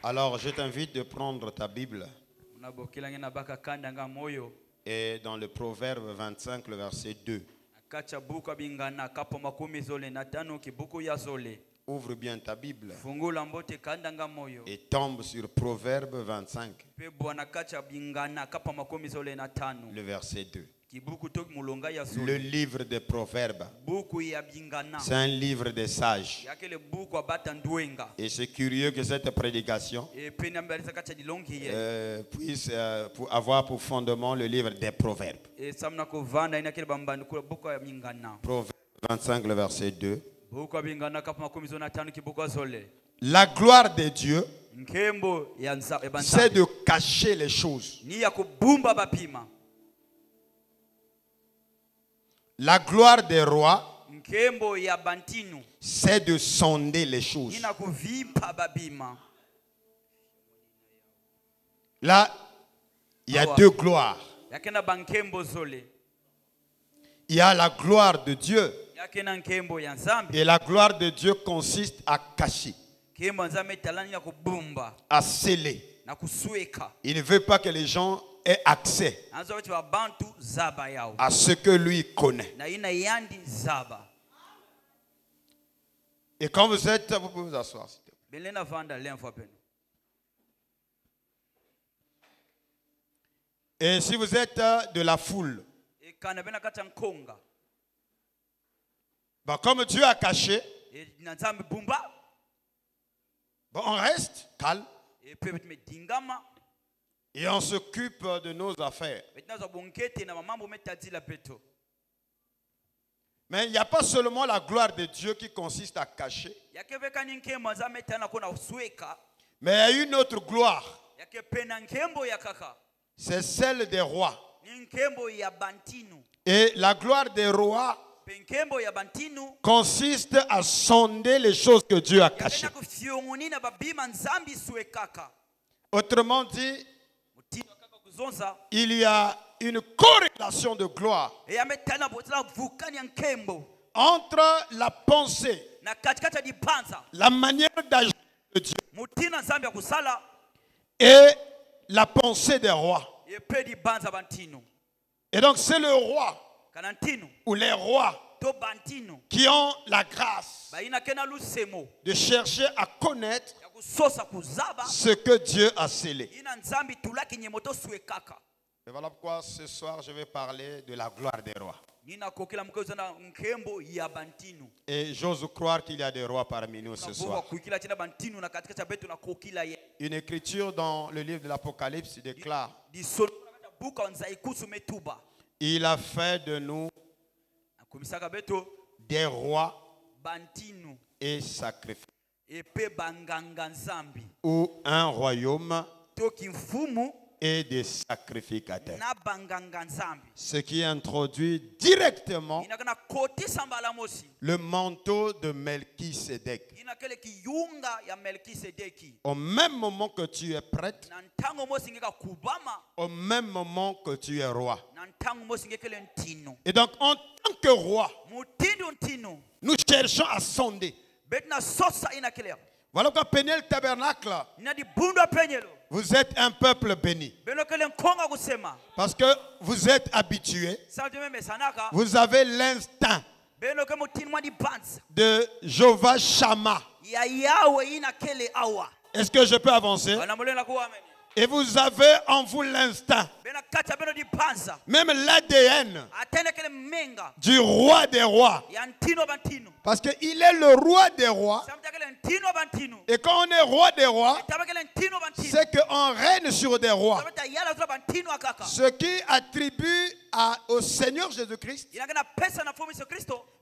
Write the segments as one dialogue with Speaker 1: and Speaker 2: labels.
Speaker 1: Alors je t'invite de prendre ta Bible et dans le Proverbe 25, le verset 2. Ouvre bien ta Bible et tombe sur Proverbe 25, le verset 2. Le livre des Proverbes, c'est un livre des sages. Et c'est curieux que cette prédication puisse avoir pour fondement le livre des Proverbes. Proverbe 25, le verset 2. La gloire de Dieu, c'est de cacher les choses. La gloire des rois, c'est de sonder les choses. Là, il y a deux gloires. Il y a la gloire de Dieu. Et la gloire de Dieu consiste à cacher, à sceller. Il ne veut pas que les gens aient accès à ce que lui connaît. Et quand vous êtes, vous pouvez vous asseoir. Et si vous êtes de la foule, comme Dieu a caché, on reste calme et on s'occupe de nos affaires. Mais il n'y a pas seulement la gloire de Dieu qui consiste à cacher, mais il y a une autre gloire. C'est celle des rois. Et la gloire des rois consiste à sonder les choses que Dieu a cachées. Autrement dit, il y a une corrélation de gloire entre la pensée, la manière d'agir de Dieu et la pensée des rois. Et donc c'est le roi ou les rois qui ont la grâce de chercher à connaître ce que Dieu a scellé. Et voilà pourquoi ce soir je vais parler de la gloire des rois. Et j'ose croire qu'il y a des rois parmi nous ce soir. Une écriture dans le livre de l'Apocalypse déclare: il a fait de nous des rois et sacrifices, ou un royaume et des sacrificateurs. Ce qui introduit directement le manteau de Melchisédek. Au même moment que tu es prêtre, au même moment que tu es roi. Et donc en tant que roi, nous cherchons à sonder. Voilà pourquoi Péniel Tabernacle, vous êtes un peuple béni. Parce que vous êtes habitués. Vous avez l'instinct de Jéhovah Shammah. Est-ce que je peux avancer? Et vous avez en vous l'instinct, même l'ADN du roi des rois. Parce qu'il est le roi des rois. Et quand on est roi des rois, c'est qu'on règne sur des rois. Ce qui attribue au Seigneur Jésus-Christ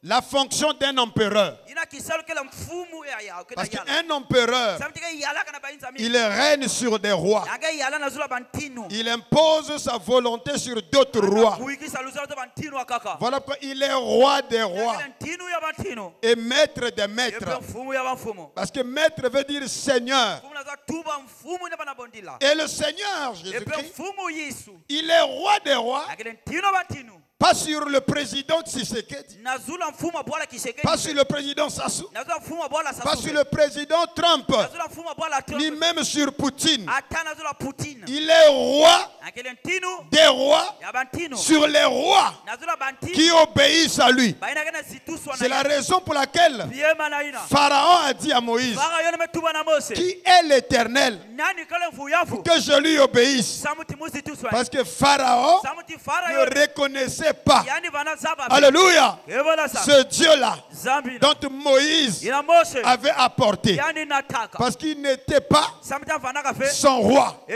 Speaker 1: la fonction d'un empereur. Parce qu'un empereur, il règne sur des rois. Il impose sa volonté sur d'autres rois. Voilà pourquoi il est roi des rois et maître des maîtres. Parce que maître veut dire Seigneur. Et le Seigneur Jésus-Christ, il est roi des rois Pas sur le président Tshisekedi. Pas sur le président Sassou. Pas sur le président Trump. Ni même sur Poutine. Il est roi des rois sur les rois qui obéissent à lui. C'est la raison pour laquelle Pharaon a dit à Moïse, qui est l'Éternel pour que je lui obéisse? Parce que Pharaon ne reconnaissait pas. Alléluia. Ce Dieu-là dont Moïse avait apporté. Parce qu'il n'était pas son roi.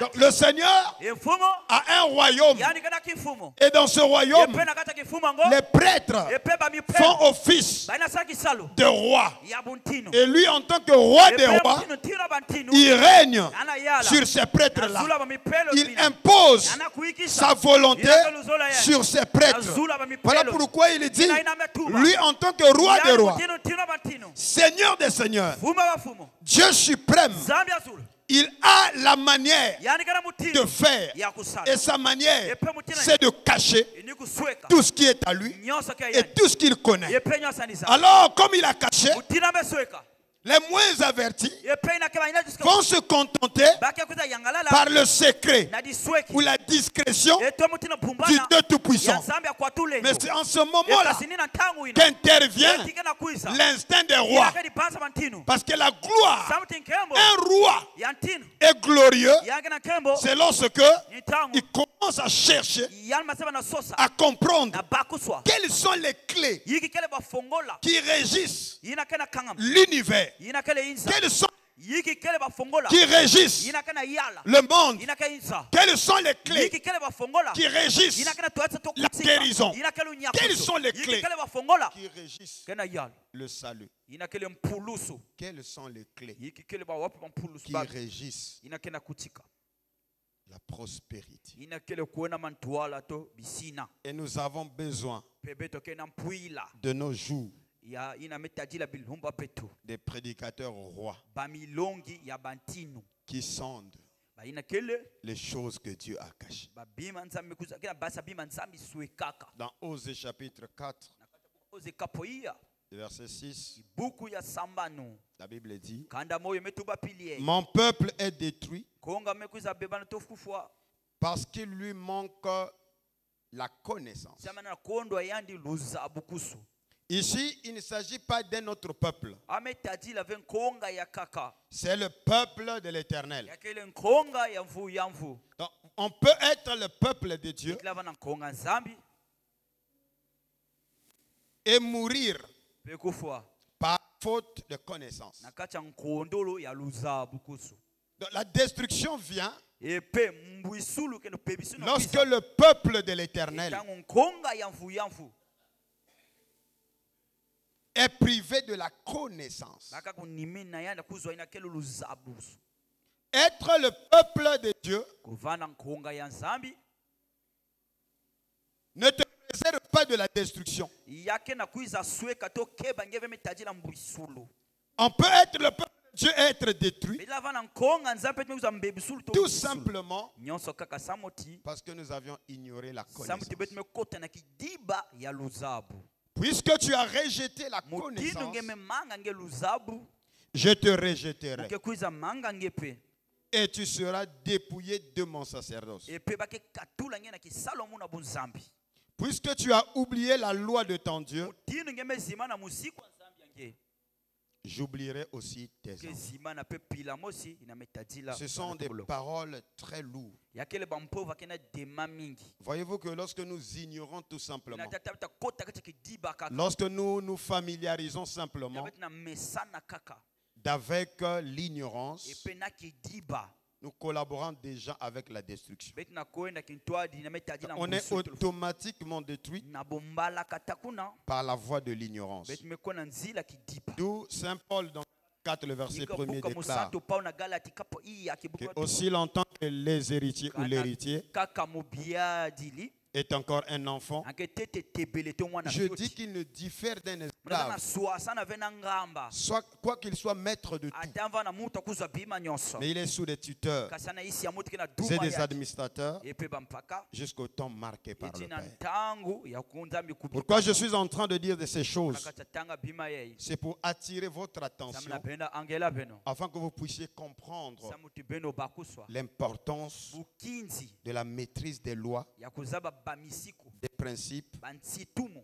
Speaker 1: Donc le Seigneur a un royaume. Et dans ce royaume, les prêtres font office de roi. Et lui, en tant que roi des rois, il règne sur ces prêtres-là. Il impose sa volonté sur ces prêtres. Voilà pourquoi il dit, lui en tant que roi des rois, Seigneur des seigneurs, Dieu suprême, il a la manière de faire. Et sa manière, c'est de cacher tout ce qui est à lui et tout ce qu'il connaît. Alors, comme il a caché, les moins avertis vont se contenter par le secret ou la discrétion du Dieu Tout-Puissant. Mais c'est en ce moment-là qu'intervient l'instinct des rois. Parce que la gloire, un roi est glorieux, c'est lorsque il commence à chercher, à comprendre quelles sont les clés qui régissent l'univers. Quels sont qui régissent le monde? Quelles sont les clés qui régissent la guérison? Quelles sont les clés qui régissent le salut? Quelles sont les clés qui régissent la prospérité? Et nous avons besoin de nos jours des prédicateurs rois qui sondent les choses que Dieu a cachées. Dans Osée chapitre 4, verset 6, la Bible dit, mon peuple est détruit parce qu'il lui manque la connaissance. Ici, il ne s'agit pas d'un autre peuple. C'est le peuple de l'Éternel. Donc, on peut être le peuple de Dieu et mourir par faute de connaissance. Donc, la destruction vient lorsque le peuple de l'Éternel est privé de la connaissance. Être le peuple de Dieu ne te préserve pas de la destruction. On peut être le peuple de Dieu et être détruit tout simplement parce que nous avions ignoré la connaissance. Puisque tu as rejeté la connaissance, je te rejetterai. Et tu seras dépouillé de mon sacerdoce. Puisque tu as oublié la loi de ton Dieu, j'oublierai aussi tes enfants. Ce sont des paroles très lourdes. Voyez-vous que lorsque nous ignorons tout simplement, lorsque nous nous familiarisons simplement d'avec l'ignorance, nous collaborons déjà avec la destruction. On est automatiquement détruit par la voie de l'ignorance. D'où Saint Paul dans 4, le verset 1er déclare que aussi longtemps que les héritiers ou l'héritier est encore un enfant, je dis qu'il ne diffère d'un esclave, soit quoi qu'il soit maître de tout. Mais il est sous des tuteurs et des administrateurs jusqu'au temps marqué par le Père. Pourquoi je suis en train de dire de ces choses? C'est pour attirer votre attention afin que vous puissiez comprendre l'importance de la maîtrise des lois, des principes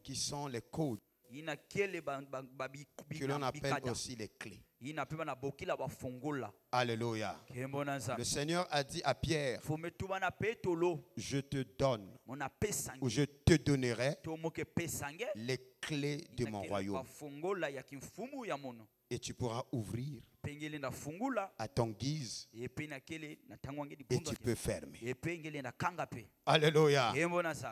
Speaker 1: qui sont les codes, que l'on appelle aussi les clés. Alléluia. Le Seigneur a dit à Pierre, je te donne ou je te donnerai les clés de mon royaume. Et tu pourras ouvrir à ton guise et tu peux fermer. Alléluia.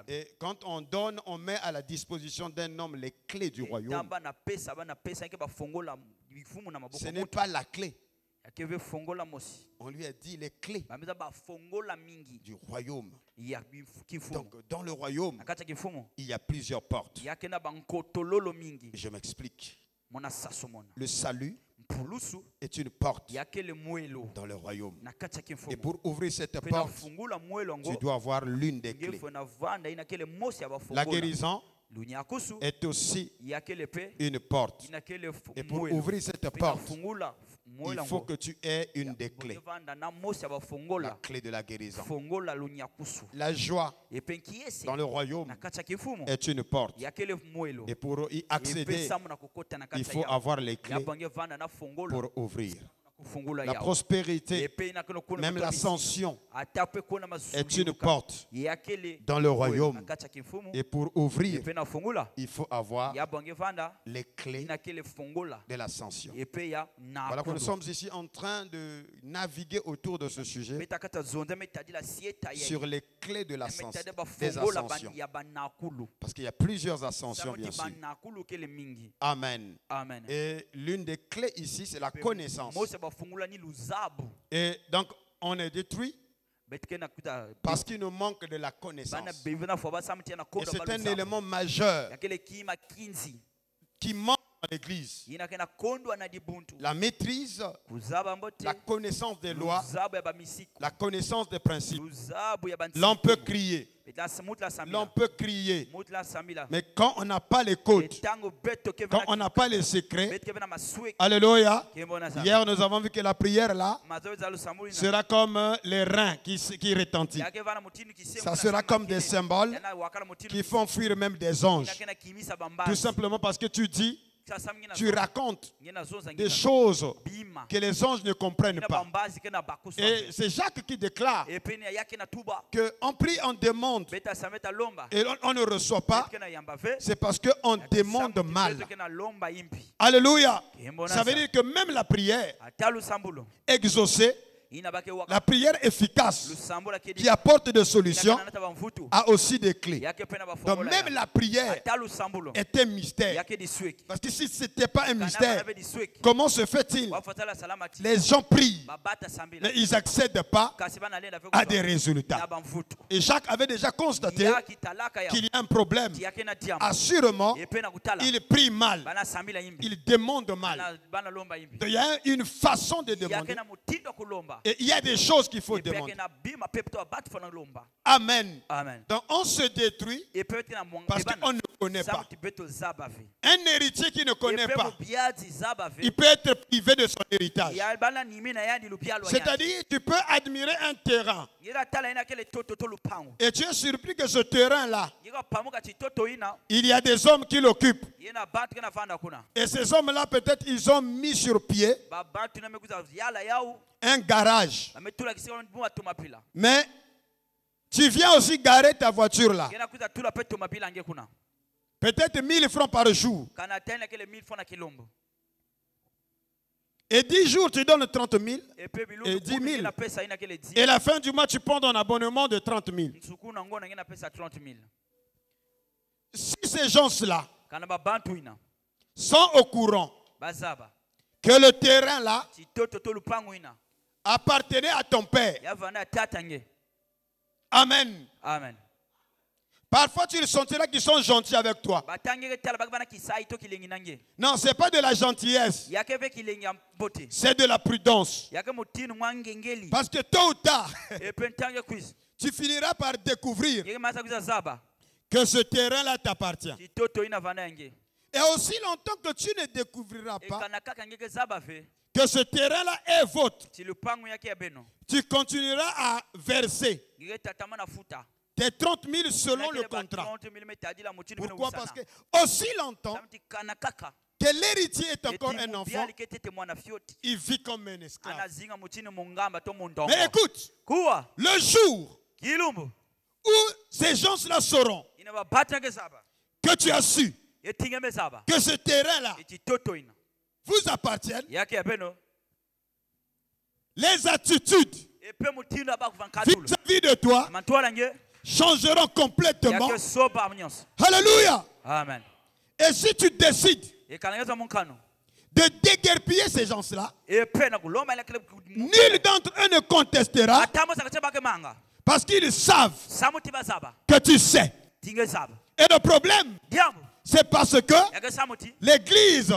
Speaker 1: Et quand on donne, on met à la disposition d'un homme les clés du royaume. Ce n'est pas la clé. On lui a dit les clés du royaume. Donc dans le royaume, il y a plusieurs portes. Je m'explique. Le salut est une porte dans le royaume. Et pour ouvrir cette porte, tu dois avoir l'une des clés. La guérison est aussi une porte. Et pour ouvrir cette porte, il faut que tu aies une des clés. La clé de la guérison. La joie dans le royaume est une porte. Et pour y accéder, il faut avoir les clés pour ouvrir. La prospérité, même l'ascension, est une porte dans le royaume. Et pour ouvrir, il faut avoir les clés de l'ascension. Voilà que nous sommes ici en train de naviguer autour de ce sujet sur les clés de l'ascension, des ascensions. Parce qu'il y a plusieurs ascensions, bien sûr. Amen. Et l'une des clés ici, c'est la connaissance. Et donc, on est détruit parce qu'il nous manque de la connaissance. Et c'est un élément majeur qui manque à l'église. La maîtrise, la connaissance des lois, la connaissance des principes. L'on peut crier. L'on peut crier, mais quand on n'a pas les codes, quand on n'a pas les secrets, alléluia. Hier nous avons vu que la prière là sera comme les reins qui retentissent. Ça sera comme des symboles qui font fuir même des anges. Tout simplement parce que tu dis, tu racontes des choses que les anges ne comprennent pas. Et c'est Jacques qui déclare qu'on prie, on demande et on ne reçoit pas. C'est parce qu'on demande mal. Alléluia. Ça veut dire que même la prière exaucée, la prière efficace qui apporte des solutions a aussi des clés. Donc même la prière est un mystère. Parce que si ce n'était pas un mystère, comment se fait-il? Les gens prient, mais ils n'accèdent pas à des résultats. Et Jacques avait déjà constaté qu'il y a un problème. Assurément, il prie mal. Il demande mal. Il y a une façon de demander. Et il y a des choses qu'il faut demander. Amen. Donc on se détruit parce qu'on ne connaît pas. Un héritier qui ne connaît pas, il peut être privé de son héritage. C'est-à-dire, tu peux admirer un terrain et tu es surpris que ce terrain-là, il y a des hommes qui l'occupent. Et ces hommes-là, peut-être, ils ont mis sur pied un garage. Mais tu viens aussi garer ta voiture là. Peut-être 1000 francs par jour. Et 10 jours, tu donnes 30 000 et 10 000. Et la fin du mois, tu prends ton abonnement de 30 000. Si ces gens-là sont au courant que le terrain là appartenait à ton père. Amen. Parfois, tu sentiras qu'ils sont gentils avec toi. Non, ce n'est pas de la gentillesse. C'est de la prudence. Parce que tôt ou tard, tu finiras par découvrir que ce terrain-là t'appartient. Et aussi longtemps que tu ne découvriras pas que ce terrain-là est vôtre, tu continueras à verser tes 30 000 selon le contrat. Pourquoi? Parce que aussi longtemps que l'héritier est encore un enfant, il vit comme un esclave. Mais écoute, le jour où ces gens-là sauront que tu as su que ce terrain-là vous appartient, les attitudes vis-à-vis de toi changeront complètement. Alléluia.
Speaker 2: Amen.
Speaker 1: Et si tu décides de déguerpiller ces gens-là, nul d'entre eux ne contestera parce qu'ils savent que tu sais. Et le problème, c'est parce que l'Église,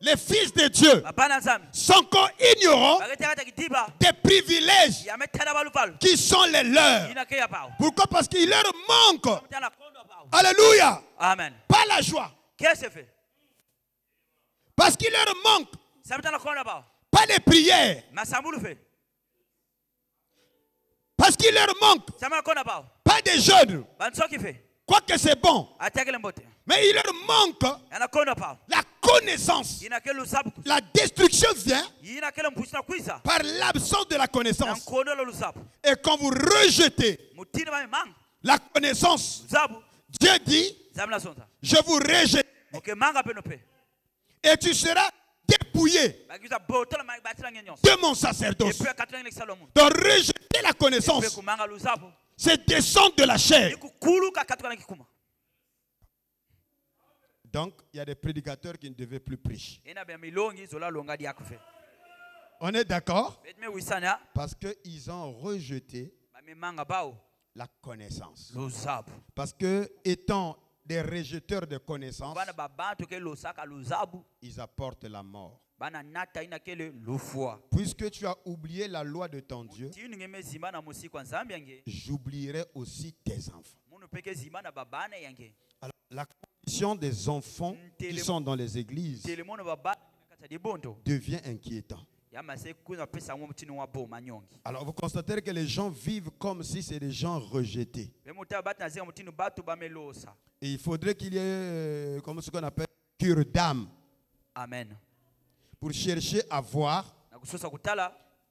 Speaker 1: les fils de Dieu, sont encore ignorants des privilèges qui sont les leurs. Pourquoi? Parce qu'il leur manque. Alléluia.
Speaker 2: Amen.
Speaker 1: Pas la joie. Parce qu'il leur manque. Pas les prières. Parce qu'il leur manque. Pas des jeûnes. Quoique c'est bon. Mais il leur manque la connaissance. La destruction vient par l'absence de la connaissance. Et quand vous rejetez la connaissance, Dieu dit, je vous rejette. Et tu seras dépouillé de mon sacerdoce. Donc rejeter la connaissance, c'est descendre de la chair. Donc, il y a des prédicateurs qui ne devaient plus prêcher. On est d'accord? Parce qu'ils ont rejeté la connaissance. Parce que, étant des rejeteurs de connaissance, ils apportent la mort. Puisque tu as oublié la loi de ton Dieu, j'oublierai aussi tes enfants. Alors, la condition des enfants qui sont dans les églises devient inquiétant. Alors vous constatez que les gens vivent comme si c'est des gens rejetés. Et il faudrait qu'il y ait comme ce qu'on appelle cure d'âme.
Speaker 2: Amen.
Speaker 1: Pour chercher à voir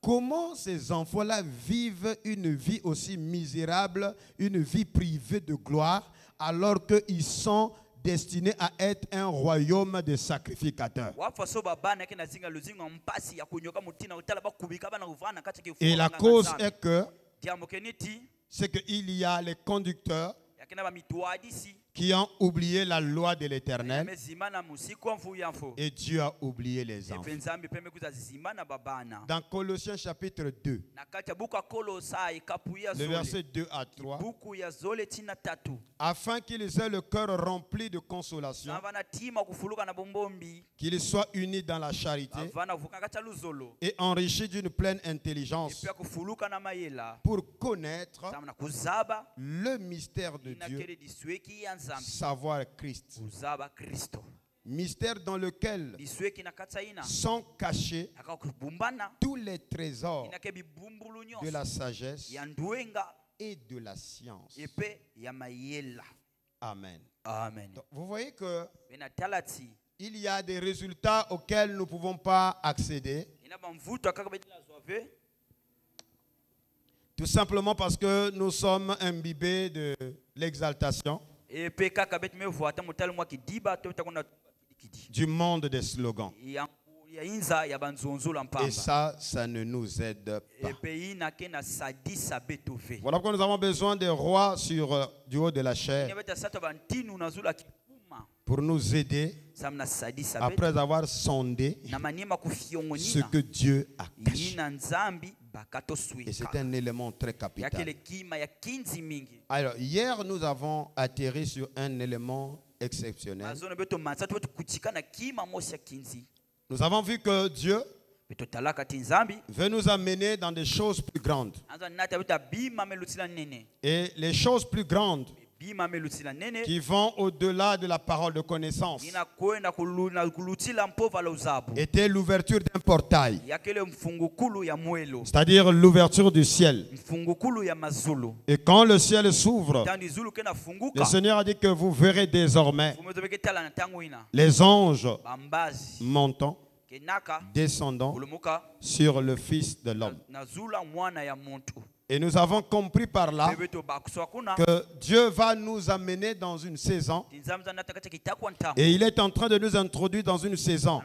Speaker 1: comment ces enfants-là vivent une vie aussi misérable, une vie privée de gloire, alors qu'ils sont destinés à être un royaume de sacrificateurs. Et la cause est que c'est qu'il y a les conducteurs qui ont oublié la loi de l'Éternel et Dieu a oublié les enfants. Dans Colossiens chapitre 2, le verset 2 à 3, afin qu'ils aient le cœur rempli de consolation, qu'ils soient unis dans la charité et enrichis d'une pleine intelligence pour connaître le mystère de Dieu, savoir Christ. Mystère dans lequel sont cachés tous les trésors de la sagesse et de la science. Amen.
Speaker 2: Amen.
Speaker 1: Donc, vous voyez que il y a des résultats auxquels nous ne pouvons pas accéder. Tout simplement parce que nous sommes imbibés de l'exaltation, du monde des slogans. Et ça ne nous aide pas. Voilà pourquoi nous avons besoin des rois du haut de la chair pour nous aider après avoir sondé ce que Dieu a caché. Et c'est un élément très capital. Alors, hier, nous avons atterri sur un élément exceptionnel. Nous avons vu que Dieu veut nous amener dans des choses plus grandes. Et les choses plus grandes qui vont au-delà de la parole de connaissance était l'ouverture d'un portail, c'est-à-dire l'ouverture du ciel. Et quand le ciel s'ouvre, le Seigneur a dit que vous verrez désormais les anges montant, descendant sur le Fils de l'homme. Et nous avons compris par là que Dieu va nous amener dans une saison. Et il est en train de nous introduire dans une saison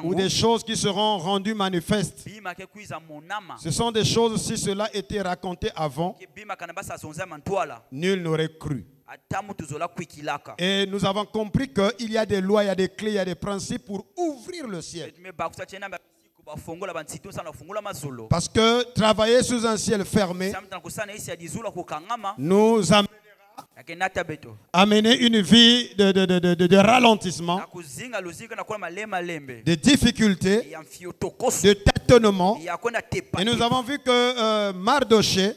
Speaker 1: où des choses qui seront rendues manifestes. Ce sont des choses, si cela était raconté avant, nul n'aurait cru. Et nous avons compris qu'il y a des lois, il y a des clés, il y a des principes pour ouvrir le ciel. Parce que travailler sous un ciel fermé nous amènera à amener une vie de ralentissement, de difficultés, de tâtonnement. Et nous avons vu que Mardoché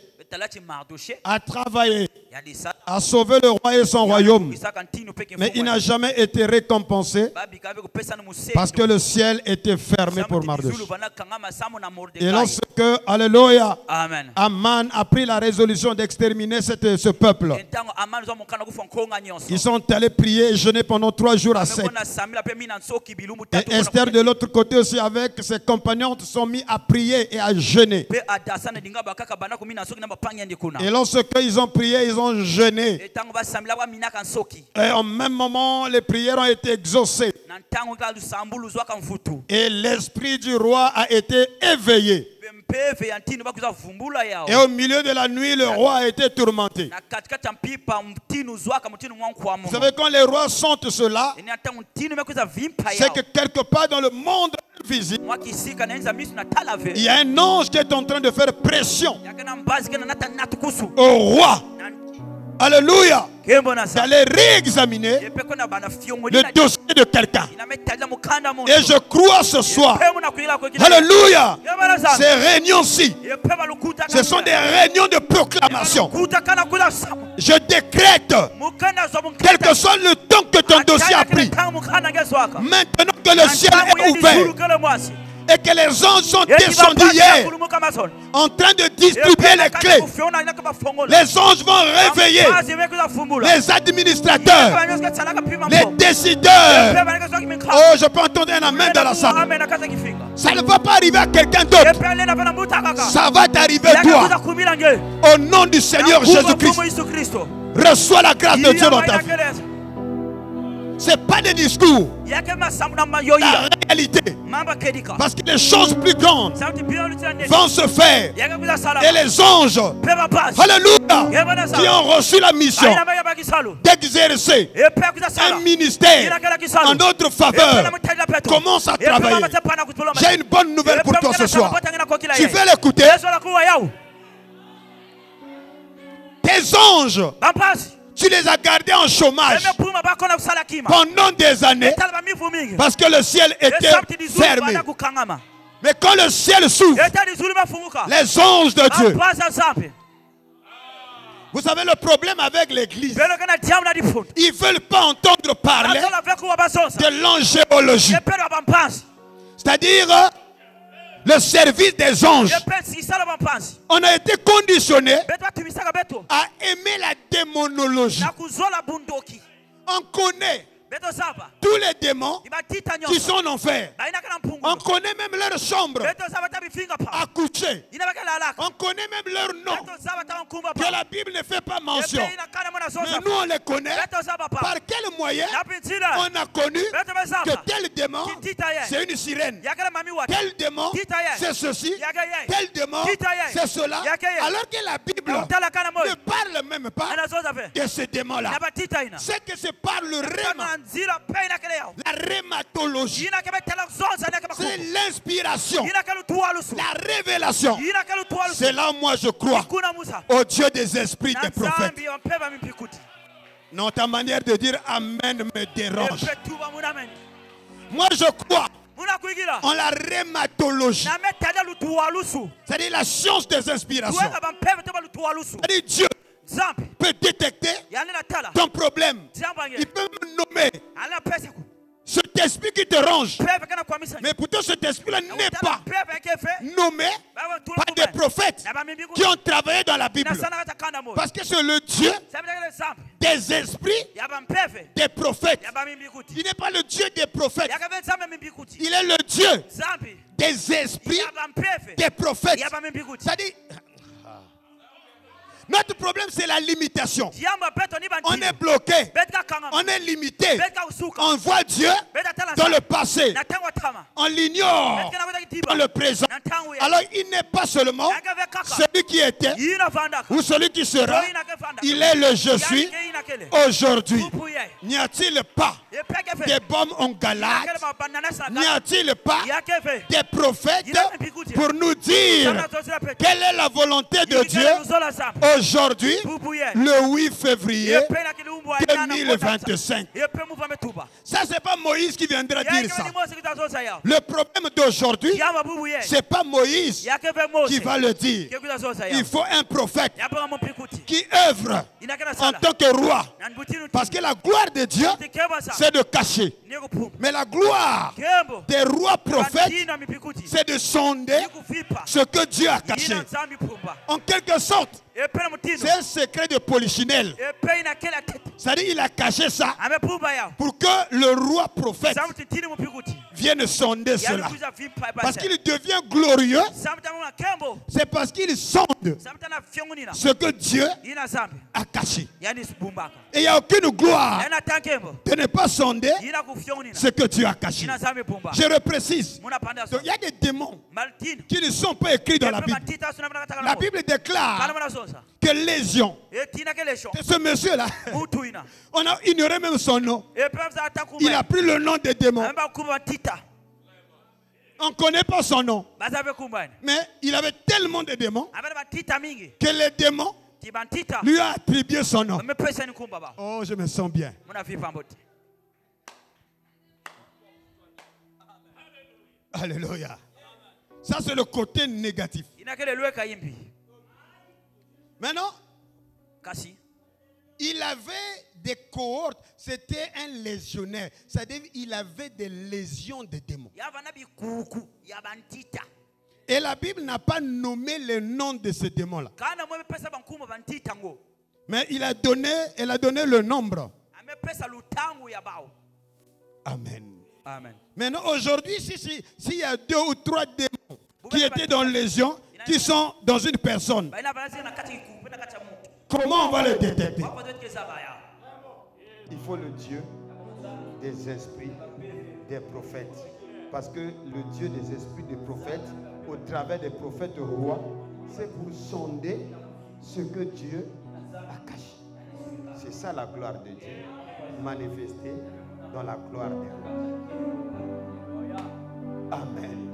Speaker 1: a travaillé à sauver le roi et son royaume, mais il n'a jamais été récompensé parce que le ciel était fermé pour Mardoché. Et lorsque, alléluia, Aman a pris la résolution d'exterminer ce peuple, ils sont allés prier et jeûner pendant 3 jours à sec. Et Esther de l'autre côté aussi avec ses compagnons se sont mis à prier et à jeûner. Et lorsque ils ont prié, ils ont jeûné. Et au même moment, les prières ont été exaucées. Et l'esprit du roi a été éveillé. Et au milieu de la nuit, le roi a été tourmenté. Vous savez, quand les rois sentent cela, c'est que quelque part dans le monde visible, il y a un ange qui est en train de faire pression au roi. Alléluia. D'aller réexaminer le dossier de quelqu'un. Et je crois ce soir, alléluia, ces réunions-ci, ce sont des réunions de proclamation. Je décrète, quel que soit le temps que ton dossier a pris, maintenant que le ciel est ouvert, et que les anges sont descendus hier en train de distribuer les clés, les anges vont réveiller les administrateurs, les décideurs. Oh, je peux entendre un amen dans la salle. Ça ne va pas arriver à quelqu'un d'autre. Ça va t'arriver toi. Au nom du Seigneur Jésus-Christ, reçois la grâce de Dieu dans ta vie. Ce n'est pas des discours, la réalité. Parce que les choses plus grandes vont se faire. Et les anges, alléluia, qui ont reçu la mission d'exercer un ministère en notre faveur, commencent à travailler. J'ai une bonne nouvelle pour toi ce soir. Tu veux l'écouter? Tes anges, tu les as gardés en chômage pendant des années parce que le ciel était fermé. Mais quand le ciel s'ouvre, les anges de Dieu. Vous savez le problème avec l'église, ils ne veulent pas entendre parler de l'angéologie. C'est-à-dire le service des anges. On a été conditionné à aimer la démonologie. On connaît tous les démons qui sont en enfer. On connaît même leur chambre à coucher. On connaît même leur nom que la Bible ne fait pas mention. Mais nous on les connaît. Par quel moyen on a connu que tel démon c'est une sirène, tel démon c'est ceci, tel démon c'est cela, alors que la Bible ne parle même pas de ce démon là. C'est que c'est par le rêve La rhumatologie. C'est l'inspiration. La révélation. C'est là où moi je crois au Dieu des esprits des prophètes. Non, ta manière de dire Amen me dérange. Moi je crois en la rhumatologie. C'est-à-dire la science des inspirations. C'est-à-dire Dieu peut détecter ton problème. Il peut me nommer cet esprit qui te range. Mais pourtant cet esprit-là n'est pas nommé par des prophètes qui ont travaillé dans la Bible. Parce que c'est le Dieu des esprits des prophètes. Il n'est pas le Dieu des prophètes. Il est le Dieu des esprits des prophètes. C'est-à-dire, notre problème, c'est la limitation. On est bloqué. On est limité. On voit Dieu dans le passé. On l'ignore dans le présent. Alors, il n'est pas seulement celui qui était ou celui qui sera. Il est le je suis aujourd'hui. N'y a-t-il pas des bombes en Galate? N'y a-t-il pas des prophètes pour nous dire quelle est la volonté de Dieu aujourd'hui, le 8 février 2025. Ça, c'est pas Moïse qui viendra dire ça. Le problème d'aujourd'hui, c'est pas Moïse qui va le dire. Il faut un prophète qui œuvre en tant que roi. Parce que la gloire de Dieu, c'est de cacher. Mais la gloire des rois prophètes, c'est de sonder ce que Dieu a caché. En quelque sorte, c'est un secret de Polichinelle. C'est-à-dire qu'il a caché ça pour que le roi prophète vienne sonder cela. Parce qu'il devient glorieux, c'est parce qu'il sonde ce que Dieu a caché. Et il n'y a aucune gloire de ne pas sonder ce que Dieu a caché. Je reprécise. Donc, il y a des démons qui ne sont pas écrits dans la Bible. La Bible déclare que légion, ce monsieur-là, on a ignoré même son nom. Il a pris le nom des démons. On ne connaît pas son nom. Mais il avait tellement de démons que les démons lui ont attribué son nom. Oh, je me sens bien. Alléluia. Ça, c'est le côté négatif. Maintenant, il avait des cohortes. C'était un légionnaire. C'est-à-dire qu'il avait des légions de démons. Et la Bible n'a pas nommé le nom de ces démons-là. Mais elle a donné le nombre. Amen. Amen. Maintenant, aujourd'hui, s'il y a 2 ou 3 démons qui étaient dans légion, qui sont dans une personne, comment on va les détecter?
Speaker 2: Il faut le Dieu des esprits des prophètes. Parce que le Dieu des esprits des prophètes, au travers des prophètes rois, c'est pour sonder ce que Dieu a caché. C'est ça la gloire de Dieu, manifestée dans la gloire des rois. Amen.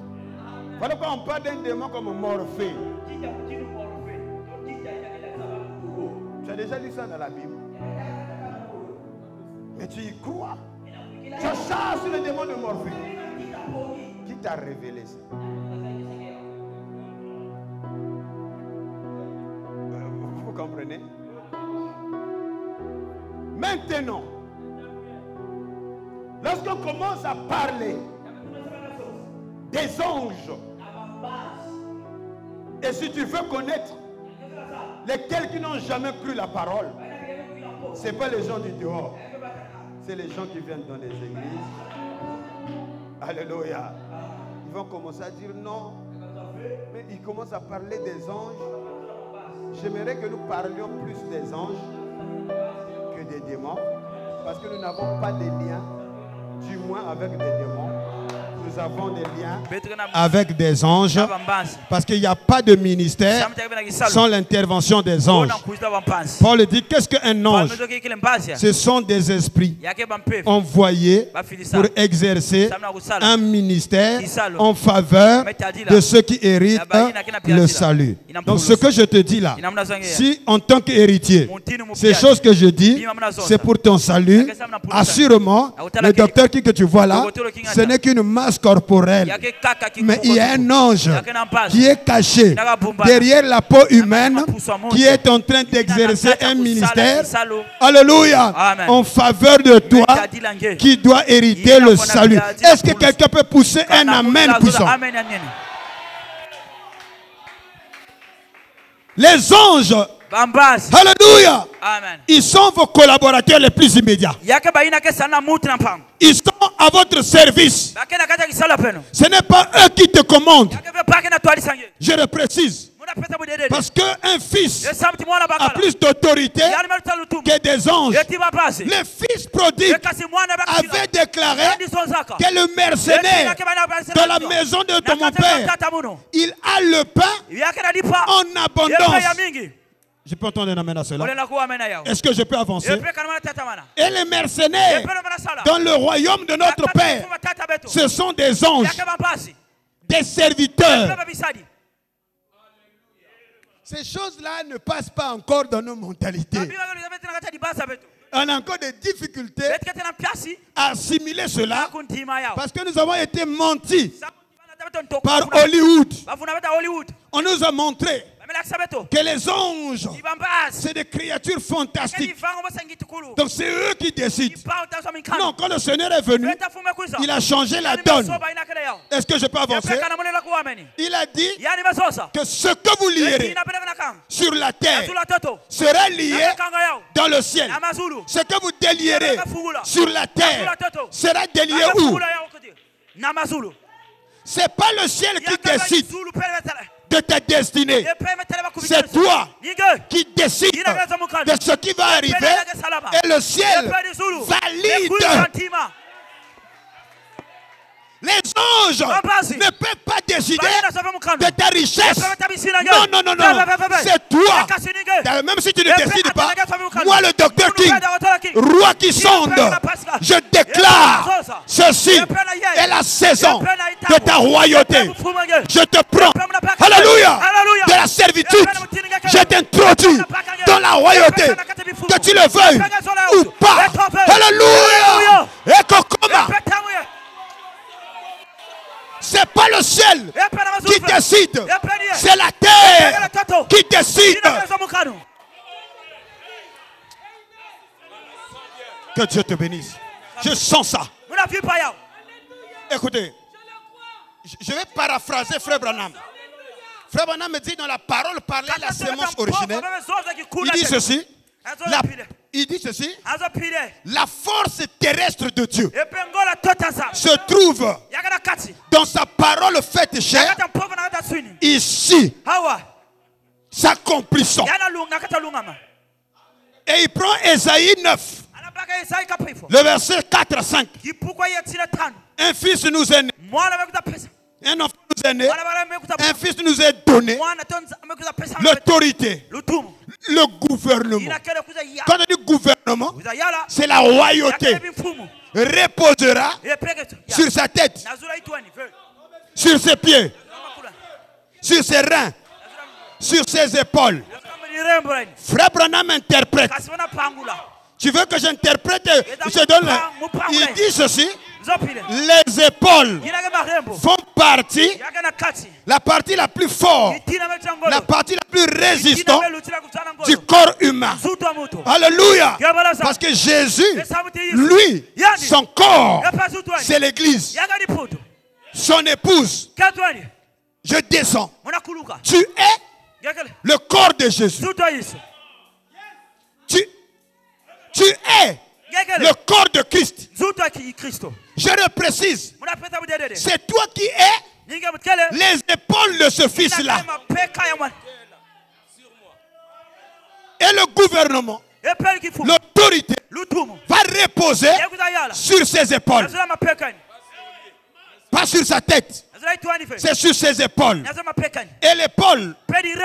Speaker 2: Voilà pourquoi on parle d'un démon comme Morphée. Tu as déjà lu ça dans la Bible. Mais tu y crois. Tu chasses le démon de Morphée. Qui t'a révélé ça? Vous comprenez? Maintenant, lorsqu'on commence à parler des anges, et si tu veux connaître lesquels qui n'ont jamais cru la parole, ce n'est pas les gens du dehors, c'est les gens qui viennent dans les églises. Alléluia. Ils vont commencer à dire non, mais ils commencent à parler des anges. J'aimerais que nous parlions plus des anges que des démons, parce que nous n'avons pas de lien, du moins avec des démons. Nous nous avons des liens
Speaker 1: avec des anges, parce qu'il n'y a pas de ministère sans l'intervention des anges. Paul dit, qu'est-ce qu'un ange? Ce sont des esprits envoyés pour exercer un ministère en faveur de ceux qui héritent le salut. Donc ce que je te dis là, si en tant qu'héritier, ces choses que je dis, c'est pour ton salut, assurément, le docteur que tu vois là, ce n'est qu'une masse corporelle. Mais il y a un ange qui est caché derrière la peau humaine, qui est en train d'exercer un ministère, alléluia, en faveur de toi, qui doit hériter le salut. Est-ce que quelqu'un peut pousser un amen puissant? Les anges, alléluia, ils sont vos collaborateurs les plus immédiats. Ils sont à votre service. Ce n'est pas eux qui te commandent. Je le précise. Parce qu'un fils a plus d'autorité que des anges. Le fils prodigue avait déclaré que le mercenaire dans la maison de mon père, il a le pain en abondance. Je peux entendre un amen à cela? Est-ce que je peux avancer? Et les mercenaires dans le royaume de notre Père, ce sont des anges, des serviteurs. Ces choses-là ne passent pas encore dans nos mentalités. On a encore des difficultés à assimiler cela parce que nous avons été mentis par Hollywood. On nous a montré que les anges, c'est des créatures fantastiques. Donc c'est eux qui décident. Non, quand le Seigneur est venu, il a changé la donne. Est-ce que je peux avancer? Il a dit que ce que vous lierez sur la terre sera lié dans le ciel. Ce que vous délierez sur la terre sera délié où? C'est pas le ciel qui décide de ta destinée. C'est toi qui décides de ce qui va arriver et le ciel valide. Les anges ne peuvent pas décider de ta richesse. Non, non, non, non. C'est toi. Même si tu ne décides pas, moi le docteur King, roi qui sonde, je déclare ceci est la saison de ta royauté. Je te prends, alléluia, de la servitude. Je t'introduis dans la royauté, que tu le veuilles ou pas. Alléluia. Et Kokoma. C'est pas le ciel qui décide, c'est la terre qui décide. Que Dieu te bénisse. Je sens ça. Écoutez, je vais paraphraser Frère Branham. Frère Branham me dit dans la parole parlée la sémence originelle, il dit ceci. Il dit ceci, la force terrestre de Dieu se trouve dans sa parole faite chair, ici, s'accomplissant. Et il prend Ésaïe 9, le verset 4 à 5. Un fils nous est né, un enfant nous est né, un fils nous est donné, l'autorité, le gouvernement. Quand on dit gouvernement, c'est la royauté. Reposera sur sa tête, sur ses pieds, sur ses reins, sur ses épaules. Frère Branham interprète. Tu veux que j'interprète? Je donne. Il dit ceci. Les épaules font partie, la partie la plus forte, la partie la plus résistante du corps humain. Alléluia. Parce que Jésus, lui, son corps, c'est l'église. Son épouse. Je descends. Tu es le corps de Jésus. Tu es le corps de Christ. Je le précise. C'est toi qui es les épaules de ce fils-là. Et le gouvernement, l'autorité va reposer sur ses épaules. Pas sur sa tête. C'est sur ses épaules. Et l'épaule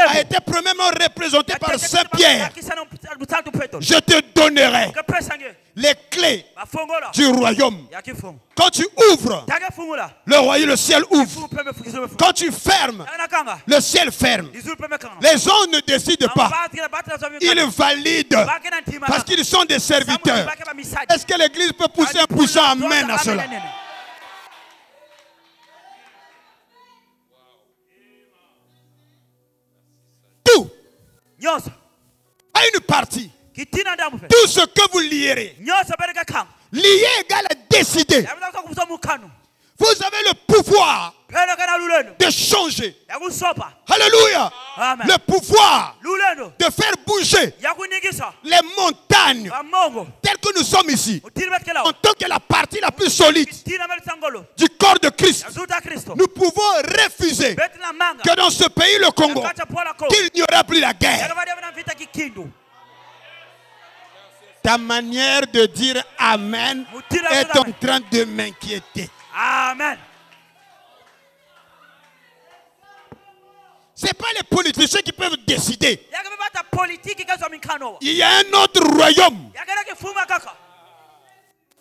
Speaker 1: a été premièrement représentée par Saint Pierre. Je te donnerai les clés du royaume. Quand tu ouvres, le royaume, le ciel ouvre. Quand tu fermes, le ciel ferme. Les gens ne décident pas. Ils valident parce qu'ils sont des serviteurs. Est-ce que l'église peut pousser un puissant amen à cela? Tout à une partie. Tout ce que vous lierez. Lier égale à décider. Vous avez le pouvoir de changer. Alléluia. Le pouvoir de faire bouger les montagnes telles que nous sommes ici. En tant que la partie la plus solide du corps de Christ, nous pouvons refuser que dans ce pays, le Congo, qu'il n'y aura plus la guerre. Ta manière de dire Amen est en train de m'inquiéter.
Speaker 3: Amen.
Speaker 1: Ce n'est pas les politiciens qui peuvent décider. Il y a un autre royaume.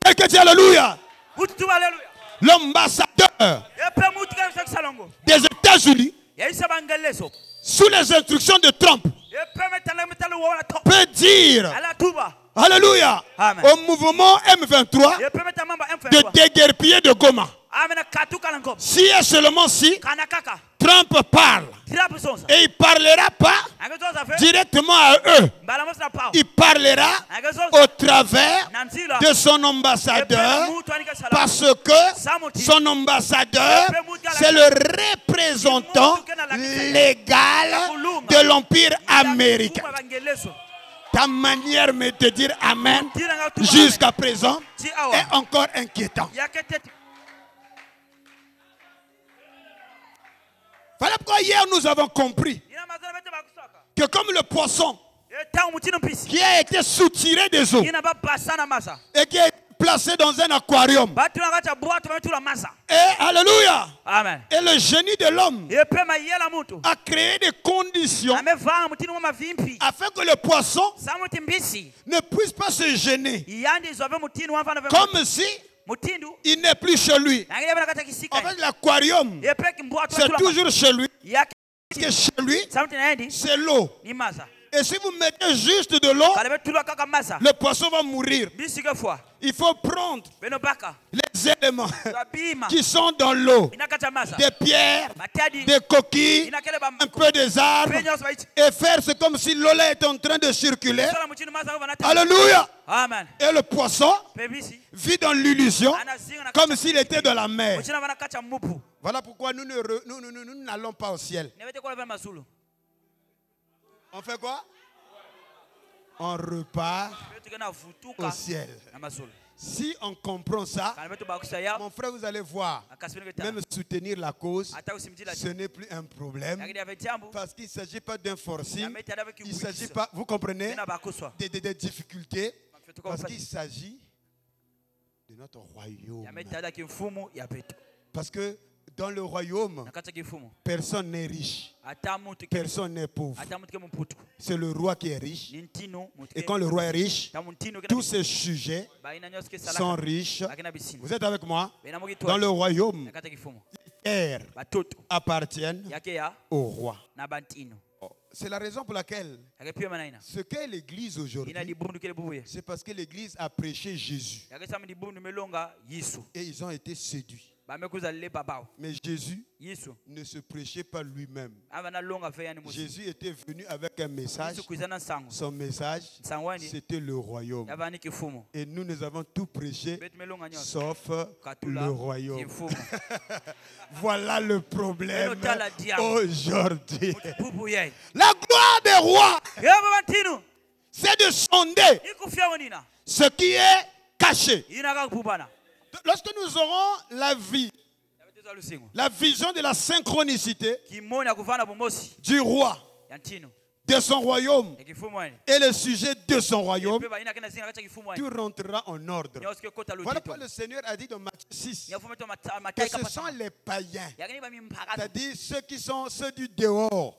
Speaker 1: Quelqu'un dit Alléluia. L'ambassadeur des États-Unis, sous les instructions de Trump, peut dire Alléluia au mouvement M23 de déguerpiller de Goma. Si et seulement si Trump parle, et il ne parlera pas directement à eux, il parlera au travers de son ambassadeur, parce que son ambassadeur, c'est le représentant légal de l'Empire américain. Ta manière de dire Amen jusqu'à présent est encore inquiétant. Voilà pourquoi hier nous avons compris que comme le poisson qui a été soutiré des eaux et qui est placé dans un aquarium, et alléluia,
Speaker 3: Amen.
Speaker 1: Et le génie de l'homme a créé des conditions afin que le poisson ne puisse pas se gêner, comme si il n'est plus chez lui. En fait, l'aquarium, c'est toujours chez lui. Parce que chez lui, c'est l'eau. Et si vous mettez juste de l'eau, le poisson va mourir. Il faut prendre les éléments qui sont dans l'eau, des pierres, des coquilles, un peu des arbres, et faire c'est comme si l'eau là était en train de circuler. Alléluia. Et le poisson vit dans l'illusion comme s'il était dans la mer. Voilà pourquoi nous n'allons pas au ciel. On fait quoi? On repart au ciel. Si on comprend ça, mon frère, vous allez voir, même soutenir la cause, ce n'est plus un problème. Parce qu'il ne s'agit pas d'un forcing, il ne s'agit pas, vous comprenez, des difficultés. Parce qu'il s'agit de notre royaume. Parce que dans le royaume, personne n'est riche, personne n'est pauvre. C'est le roi qui est riche. Et quand le roi est riche, tous ses sujets sont riches. Vous êtes avec moi? Dans le royaume, les terres appartiennent au roi. C'est la raison pour laquelle ce qu'est l'église aujourd'hui, c'est parce que l'église a prêché Jésus. Et ils ont été séduits. Mais Jésus ne se prêchait pas lui-même. Jésus était venu avec un message. Son message, c'était le royaume. Et nous avons tout prêché, sauf le royaume. Voilà le problème aujourd'hui. La gloire des rois, c'est de sonder ce qui est caché. Lorsque nous aurons la vision de la synchronicité du roi, de son royaume et le sujet de son royaume, tout rentrera en ordre. Voilà pourquoi le Seigneur a dit dans Matthieu 6 que ce sont les païens, c'est-à-dire ceux qui sont ceux du dehors,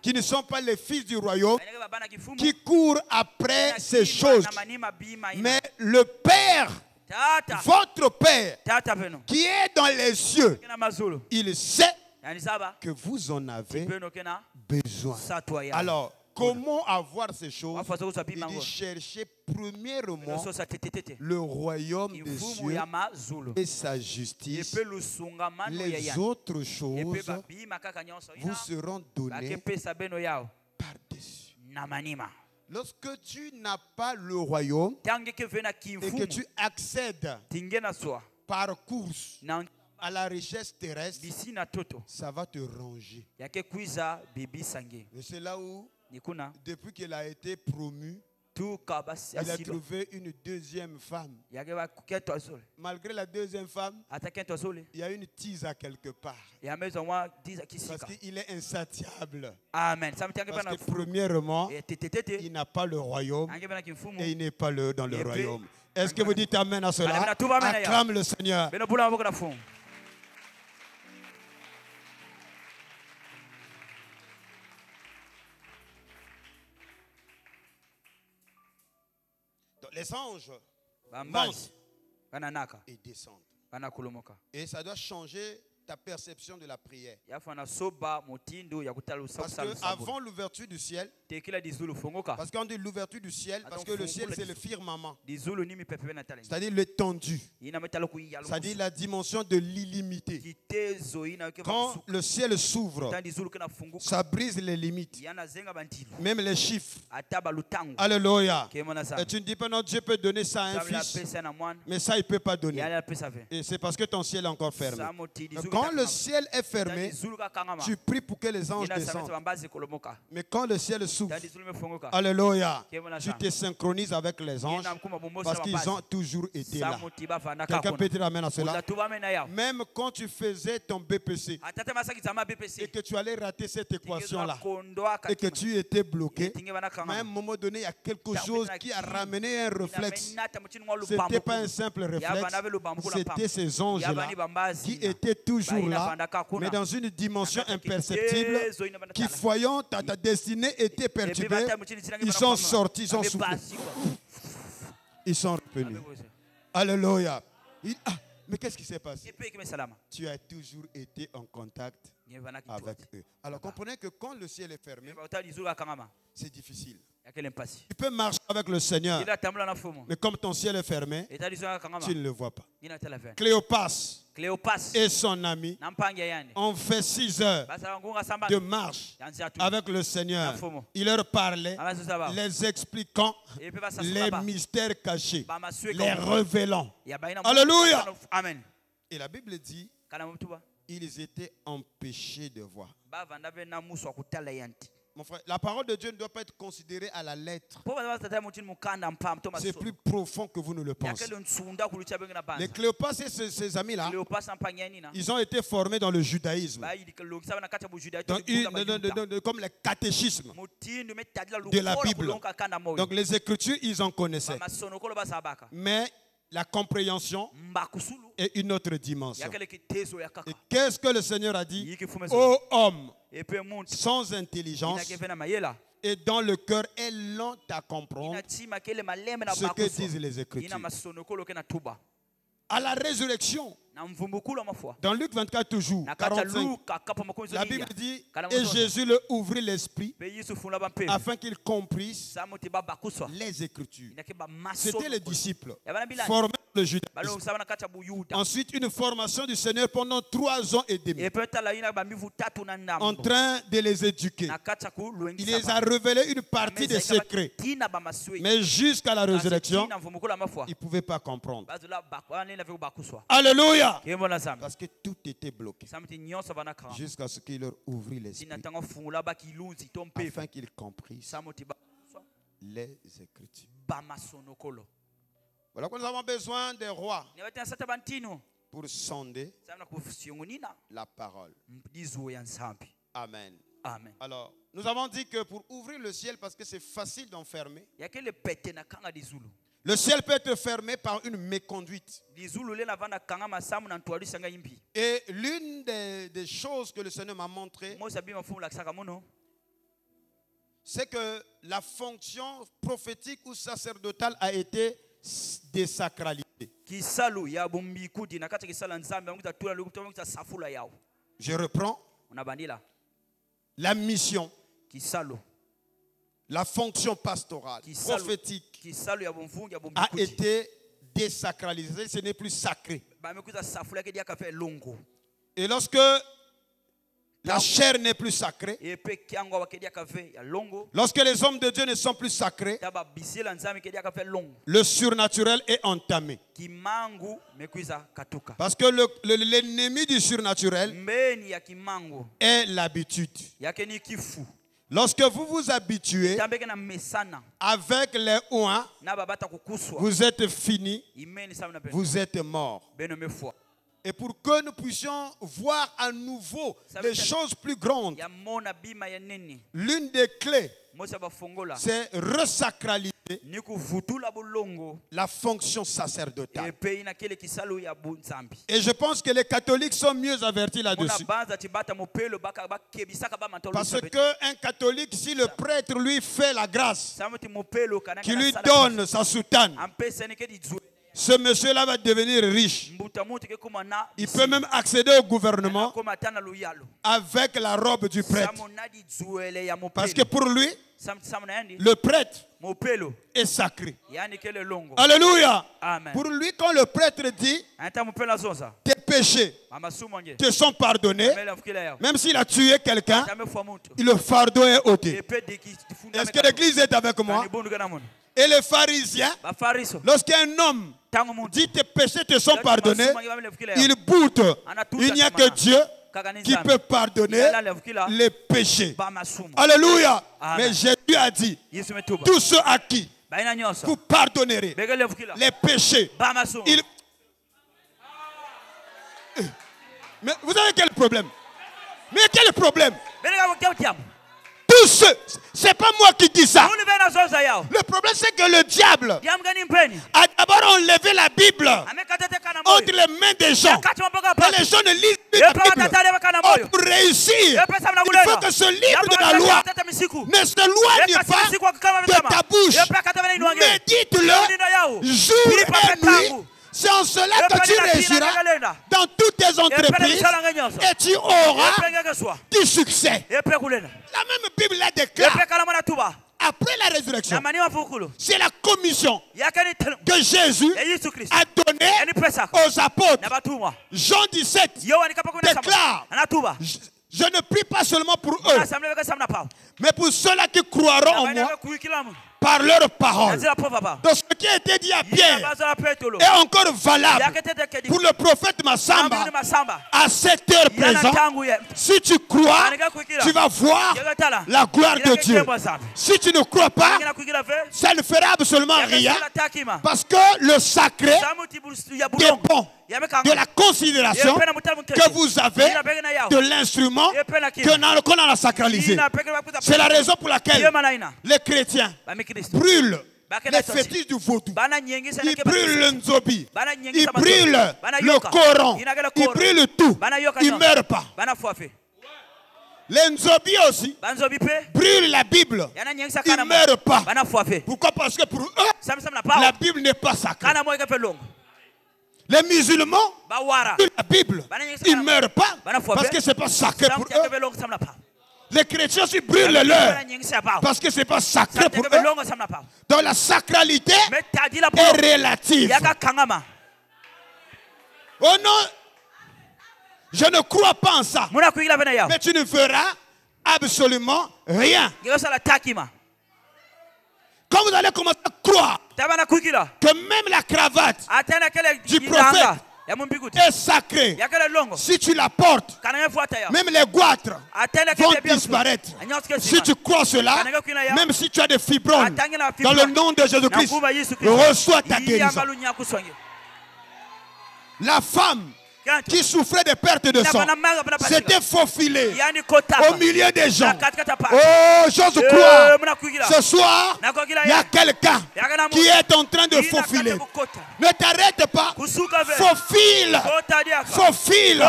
Speaker 1: qui ne sont pas les fils du royaume, qui courent après ces choses. Mais le Père, votre Père, qui est dans les cieux, il sait que vous en avez besoin. Alors, comment avoir ces choses? Il dit chercher premièrement le royaume des cieux et sa justice. Les autres choses vous seront données par-dessus. Lorsque tu n'as pas le royaume et que tu accèdes par course à la richesse terrestre, ça va te ranger. Et c'est là où, depuis qu'il a été promu, il a trouvé une deuxième femme. Malgré la deuxième femme, il y a une tise à quelque part. Parce qu'il est insatiable. Amen. Parce que premièrement, il n'a pas le royaume et il n'est pas dans le royaume. Est-ce que vous dites amen à cela? Acclame le Seigneur. Les anges montent et descendent. Et ça doit changer ta perception de la prière. Parce qu'avant l'ouverture du ciel, parce qu'on dit l'ouverture du ciel, parce que le ciel c'est le firmament, c'est-à-dire l'étendue, c'est-à-dire la dimension de l'illimité. Quand le ciel s'ouvre, ça brise les limites, même les chiffres. Alléluia. Et tu ne dis pas non, Dieu peut donner ça à un fils, mais ça il ne peut pas donner. Et c'est parce que ton ciel est encore fermé. Quand le ciel est fermé, tu pries pour que les anges descendent. Mais quand le ciel s'ouvre, alléluia, tu te synchronises avec les anges parce qu'ils ont toujours été là. Quelqu'un peut dire amen à cela? Même quand tu faisais ton BPC et que tu allais rater cette équation-là et que tu étais bloqué, à un moment donné, il y a quelque chose qui a ramené un réflexe. Ce n'était pas un simple réflexe, c'était ces anges-là qui étaient toujours là, mais dans une dimension imperceptible, qui voyant ta destinée était perturbée, ils sont sortis, ils ont soufflé. Ils sont revenus. Alléluia. Mais qu'est-ce qui s'est passé? Tu as toujours été en contact avec eux. Alors comprenez que quand le ciel est fermé, c'est difficile. Tu peux marcher avec le Seigneur, mais comme ton ciel est fermé, tu ne le vois pas. Cléopas et son ami ont fait 6 heures de marche avec le Seigneur. Il leur parlait, les expliquant les mystères cachés, les révélant. Alléluia. Et la Bible dit, ils étaient empêchés de voir. Mon frère, la parole de Dieu ne doit pas être considérée à la lettre. C'est plus profond que vous ne le pensez. Les Cléopas et ses amis-là, ils ont été formés dans le judaïsme, comme le catéchisme de la Bible. Donc les Écritures, ils en connaissaient. Mais la compréhension est une autre dimension. Et qu'est-ce que le Seigneur a dit? Ô homme sans intelligence et dans le cœur est lent à comprendre ce que disent les Écritures. À la résurrection, dans Luc 24 toujours, 45, la Bible dit, et Jésus leur ouvrit l'esprit afin qu'ils comprissent les Écritures. C'était les disciples formés dans le judaïsme. Ensuite, une formation du Seigneur pendant 3 ans et demi, en train de les éduquer. Il les a révélé une partie des secrets, mais jusqu'à la résurrection, ils ne pouvaient pas comprendre. Alléluia. Parce que tout était bloqué jusqu'à ce qu'il leur ouvrit l'esprit afin qu'ils comprissent les Écritures. Voilà que nous avons besoin des rois pour sonder la parole. Amen. Amen.
Speaker 2: Alors, nous avons dit que pour ouvrir le ciel, parce que c'est facile d'enfermer, le ciel peut être fermé par une méconduite. Et l'une des choses que le Seigneur m'a montré, c'est que la fonction prophétique ou sacerdotale a été désacralisée. Je reprends. La mission, la fonction pastorale, prophétique a été désacralisée, ce n'est plus sacré. Et lorsque la chair n'est plus sacrée, lorsque les hommes de Dieu ne sont plus sacrés, le surnaturel est entamé. Parce que l'ennemi du surnaturel est l'habitude. Lorsque vous vous habituez avec les ouins, vous êtes fini, vous êtes mort. Et pour que nous puissions voir à nouveau des choses plus grandes, l'une des clés, c'est resacraliser la fonction sacerdotale. Et je pense que les catholiques sont mieux avertis là-dessus. Parce qu'un catholique, si le prêtre lui fait la grâce, qui lui donne sa soutane, ce monsieur-là va devenir riche. Il peut même accéder au gouvernement avec la robe du prêtre. Parce que pour lui, le prêtre est sacré. Alléluia. Pour lui, quand le prêtre dit tes péchés te sont pardonnés, même s'il a tué quelqu'un, le fardeau est ôté. Est-ce que l'église est avec moi? Et les pharisiens, lorsqu'un homme dit tes péchés te sont pardonnés, il boude. Il n'y a que Dieu qui peut pardonner les péchés. Alléluia. Mais Jésus a dit, tous ceux à qui vous pardonnerez les péchés. Mais vous avez quel problème? Mais quel problème? Tous ceux, c'est pas moi qui dis ça. Le problème c'est que le diable a d'abord enlevé la Bible entre les mains des gens. Et les gens ne lisent plus la Bible. Pour réussir, il faut que ce livre de la loi ne s'éloigne pas de ta bouche. Médite-le jour et nuit. C'est en cela que tu réussiras dans toutes tes entreprises et tu auras du succès. La même Bible la déclare. Après la résurrection, c'est la commission que Jésus a donnée aux apôtres. Jean 17 déclare: je ne prie pas seulement pour eux, mais pour ceux-là qui croiront en moi par leur parole. Donc ce qui a été dit à Pierre est encore valable pour le prophète Massamba à cette heure présente. Si tu crois, tu vas voir la gloire de Dieu. Si tu ne crois pas, ça ne fera absolument rien, parce que le sacré dépend de la considération que vous avez de l'instrument qu'on a sacralisé. C'est la raison pour laquelle les chrétiens brûlent les fétiches du vaudou. Ils brûlent le nzobi. Ils brûlent le Coran. Ils brûlent tout. Ils ne meurent pas. Les nzobi aussi brûlent la Bible. Ils ne meurent pas. Pourquoi? Parce que pour eux, la Bible n'est pas sacrée. Les musulmans brûlent la Bible. Ils ne meurent pas parce que ce n'est pas sacré pour eux. Les chrétiens aussi brûlent le leur parce que ce n'est pas sacré pour eux. Donc la sacralité est relative. Oh non, je ne crois pas en ça. Mais tu ne feras absolument rien. Quand vous allez commencer à croire que même la cravate du prophète est sacrée, si tu la portes, même les goitres vont disparaître. Si tu crois cela, même si tu as des fibromes, dans le nom de Jésus-Christ, reçois ta guérison. La femme
Speaker 1: qui souffrait de perte de sang s'était faufilé au milieu des gens. Oh, j'ose croire, ce soir, il y a quelqu'un qui est en train de faufiler. Ne t'arrête pas. Faufile. Faufile.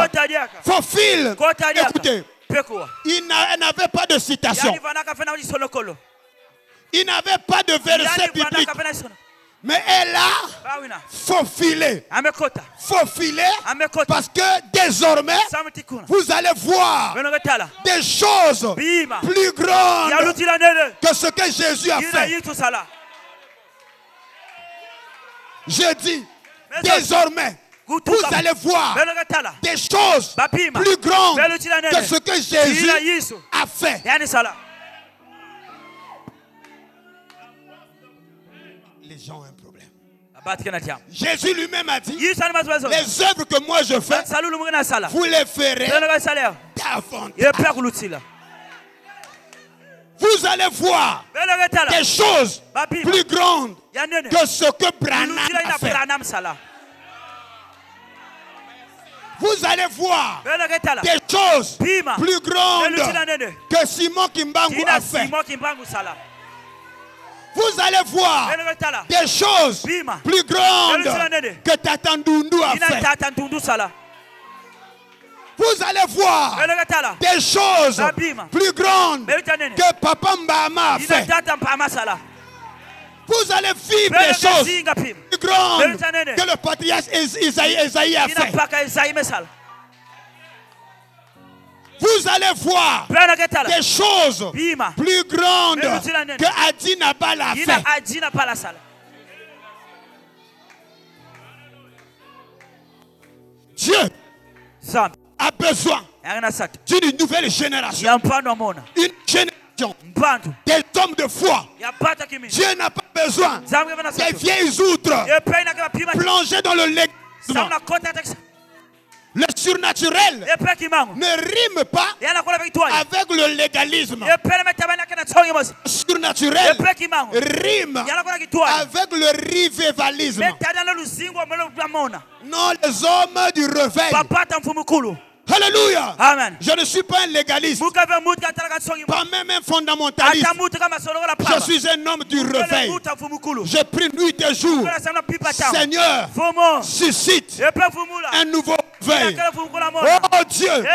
Speaker 1: Faufile. Écoutez, il n'avait pas de citation. Il n'avait pas de verset biblique. Mais elle a faufilé. Faufilé parce que désormais, vous allez voir des choses plus grandes que ce que Jésus a fait. Je dis, désormais, vous allez voir des choses plus grandes que ce que Jésus a fait. Les gens ont un problème. Jésus lui-même a dit, les œuvres que moi je fais, vous les ferez davantage. Vous allez voir des choses plus grandes que ce que Branham a fait. Vous allez voir des choses plus grandes que Simon Kimbangu a fait. Vous allez voir des choses plus grandes que Tata Ndundu a fait. Vous allez voir des choses plus grandes que Papa Mbama a fait. Vous allez vivre des choses plus grandes que le patriarche Isaïe a fait. Vous allez voir des choses plus grandes que Adi Nabal a fait. Dieu a besoin d'une nouvelle génération. Une génération des hommes de foi. Dieu n'a pas besoin des vieilles outres plongées dans le légisme. Le surnaturel ne rime pas avec le légalisme. Le surnaturel rime avec le rivivalisme. Non, les hommes du réveil. Alléluia. Amen. Je ne suis pas un légaliste, pas même un fondamentaliste. Je suis un homme du réveil. Je prie nuit et jour. Seigneur, suscite un nouveau réveil. Oh Dieu,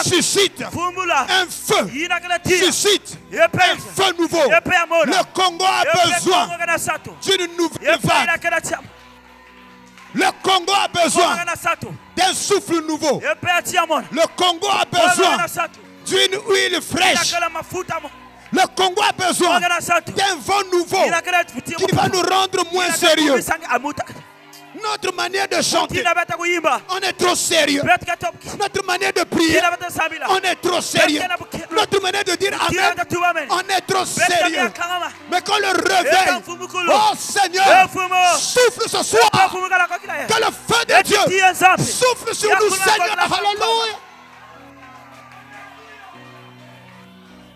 Speaker 1: suscite un feu. Suscite un feu nouveau. Le Congo a besoin d'une nouvelle vague. Le Congo a besoin d'un souffle nouveau. Le Congo a besoin d'une huile fraîche. Le Congo a besoin d'un vent nouveau qui va nous rendre moins sérieux. Notre manière de chanter, on est trop sérieux. Notre manière de prier, on est trop sérieux. Notre manière de dire Amen, on est trop sérieux. Mais quand le réveil, oh Seigneur, souffle ce soir, que le feu de Dieu souffle sur nous, Seigneur. Alléluia.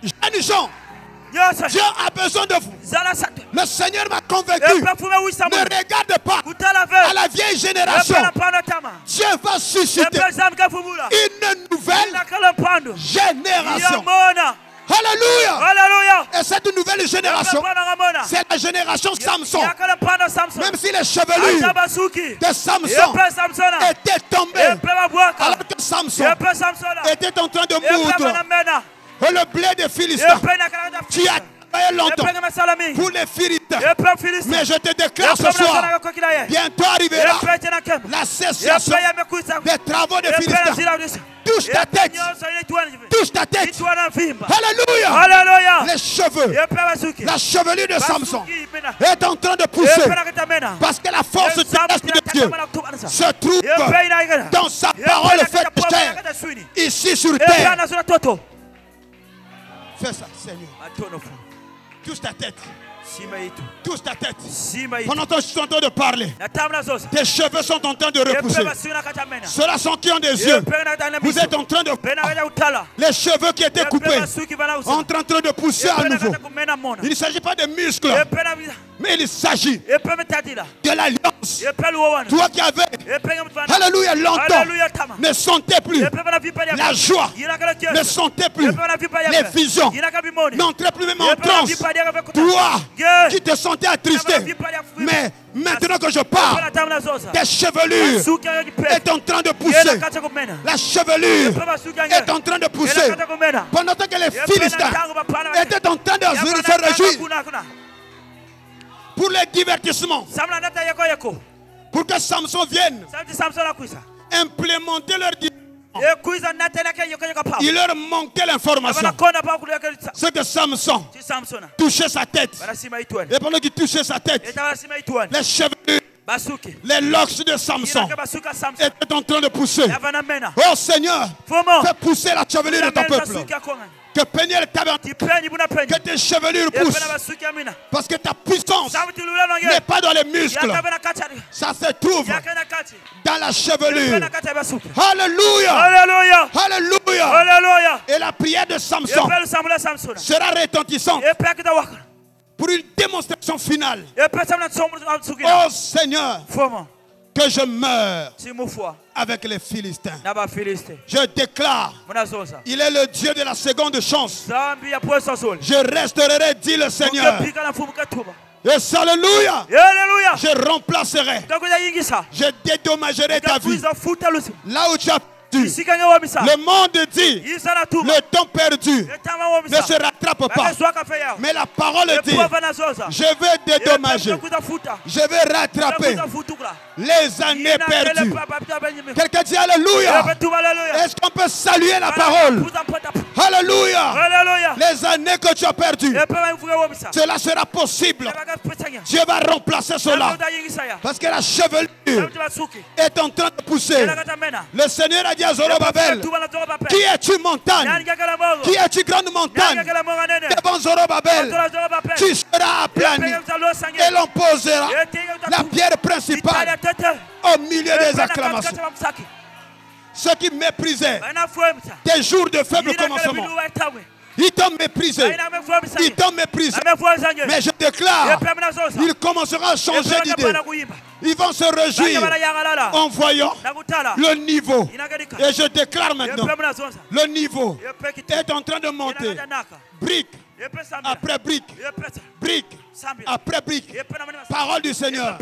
Speaker 1: Jeunes gens, Dieu a besoin de vous. Le Seigneur m'a convaincu. Ne regarde pas à la vieille génération. Dieu va susciter une nouvelle génération. Alléluia. Alléluia. Et cette nouvelle génération, c'est la génération Samson. Même si les chevelures de Samson étaient tombées, alors que Samson était en train de moudre et le blé des Philistins, qui a travaillé longtemps pour les Philistins. Mais je te déclare ce soir, bientôt arrivera la cessation des travaux des Philistins. Touche ta tête. Touche ta tête. Alléluia. Alléluia. Les cheveux, la chevelure de Samson est en train de pousser. Parce que la force de Dieu se trouve dans sa parole faite chair, ici sur terre. Fais ça, Seigneur. Touche ta tête. Touche ta tête. Pendant que je suis en train de parler, tes cheveux sont en train de repousser. Ceux-là sont qui ont des yeux. Vous êtes en train de... Les cheveux qui étaient coupés sont en train de pousser à nouveau. Il ne s'agit pas de muscles. Mais il s'agit de l'alliance. Toi qui avais, alléluia, longtemps, ne sentais plus la joie, ne sentais plus les visions, n'entrais plus même en transe. Toi qui te sentais attristé, mais maintenant que je parle, tes chevelures est en train de pousser. La chevelure est en train de pousser. Pendant que les Philistins étaient en train de se réjouir pour les divertissements, pour que Samson vienne implémenter leur divertissement. Il leur manquait l'information. C'est que Samson touchait sa tête. Et pendant qu'il touchait sa tête, les chevelures, les locks de Samson étaient en train de pousser. Oh Seigneur, fais pousser la chevelure de ton peuple. Que Peniel tabernacle, que tes chevelures poussent. Parce que ta puissance n'est pas dans les muscles. Ça se trouve dans la chevelure. Alléluia. Alléluia. Alléluia. Et la prière de Samson sera retentissante pour une démonstration finale. Oh Seigneur, que je meure avec les Philistins. Je déclare, il est le Dieu de la seconde chance. Je resterai, dit le Seigneur. Et alléluia. Je remplacerai. Je dédommagerai ta vie. Là où tu as le monde dit, le temps perdu ne se rattrape pas. Mais la parole dit, je vais dédommager, je vais rattraper les années perdues. Quelqu'un dit alléluia. Est-ce qu'on peut saluer la parole? Alléluia. Les années que tu as perdues, cela sera possible. Dieu va remplacer cela. Parce que la chevelure est en train de pousser. Le Seigneur a dit à Zorobabel, qui es-tu montagne? Qui es-tu grande montagne? Devant Zorobabel, tu seras aplani et l'on posera la pierre principale au milieu des acclamations. Ceux qui méprisaient des jours de faible commencement, ils t'ont méprisé. Ils t'ont méprisé. Mais je déclare, ils commenceront à changer d'idée. Ils vont se réjouir en voyant le niveau. Et je déclare maintenant, le niveau est en train de monter. Brique après brique. Brique après brique. Parole du Seigneur.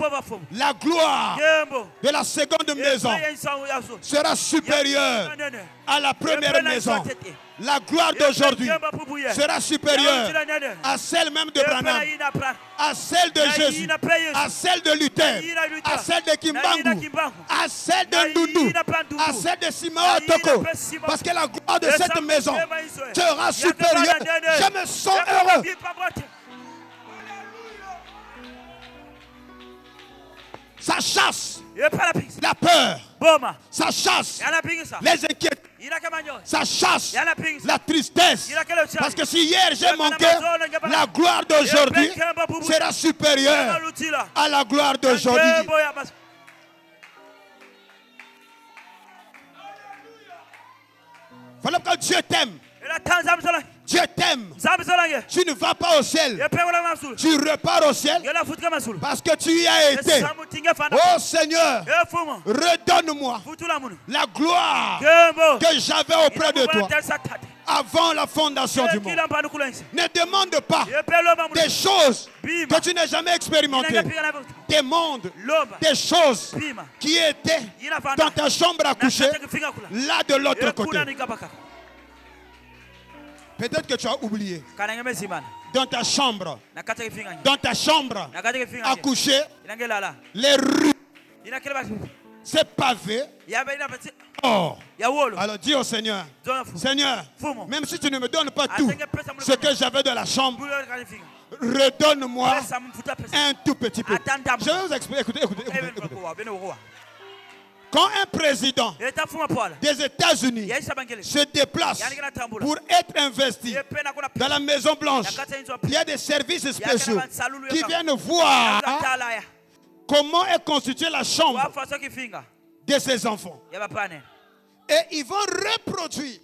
Speaker 1: La gloire de la seconde maison sera supérieure à la première maison. La gloire d'aujourd'hui sera supérieure à celle même de Branham, à celle de Jésus, à celle de Luther, à celle de Kimbangu, à celle de Ndundu, à celle de Simao Toko. Parce que la gloire de cette maison sera supérieure. Je me sens heureux. Ça chasse la peur. Ça chasse les inquiétudes. Ça chasse la tristesse. Parce que si hier j'ai manqué, la gloire d'aujourd'hui sera supérieure à la gloire d'aujourd'hui. Voilà pourquoi Dieu t'aime. Dieu t'aime. Tu ne vas pas au ciel. Tu repars au ciel parce que tu y as été. Oh Seigneur, redonne-moi la gloire que j'avais auprès de toi avant la fondation du monde. Ne demande pas des choses que tu n'as jamais expérimentées. Des mondes, des choses qui étaient dans ta chambre à coucher, là de l'autre côté. Peut-être que tu as oublié. Dans ta chambre à coucher, les rues, c'est pavé. Oh. Alors dis au Seigneur, Seigneur, même si tu ne me donnes pas tout ce que j'avais de la chambre, redonne-moi un tout petit peu. Je vais vous expliquer. Écoutez. Quand un président des États-Unis se déplace pour être investi dans la Maison Blanche, il y a des services spéciaux qui viennent voir comment est constituée la chambre de ses enfants. Et ils vont reproduire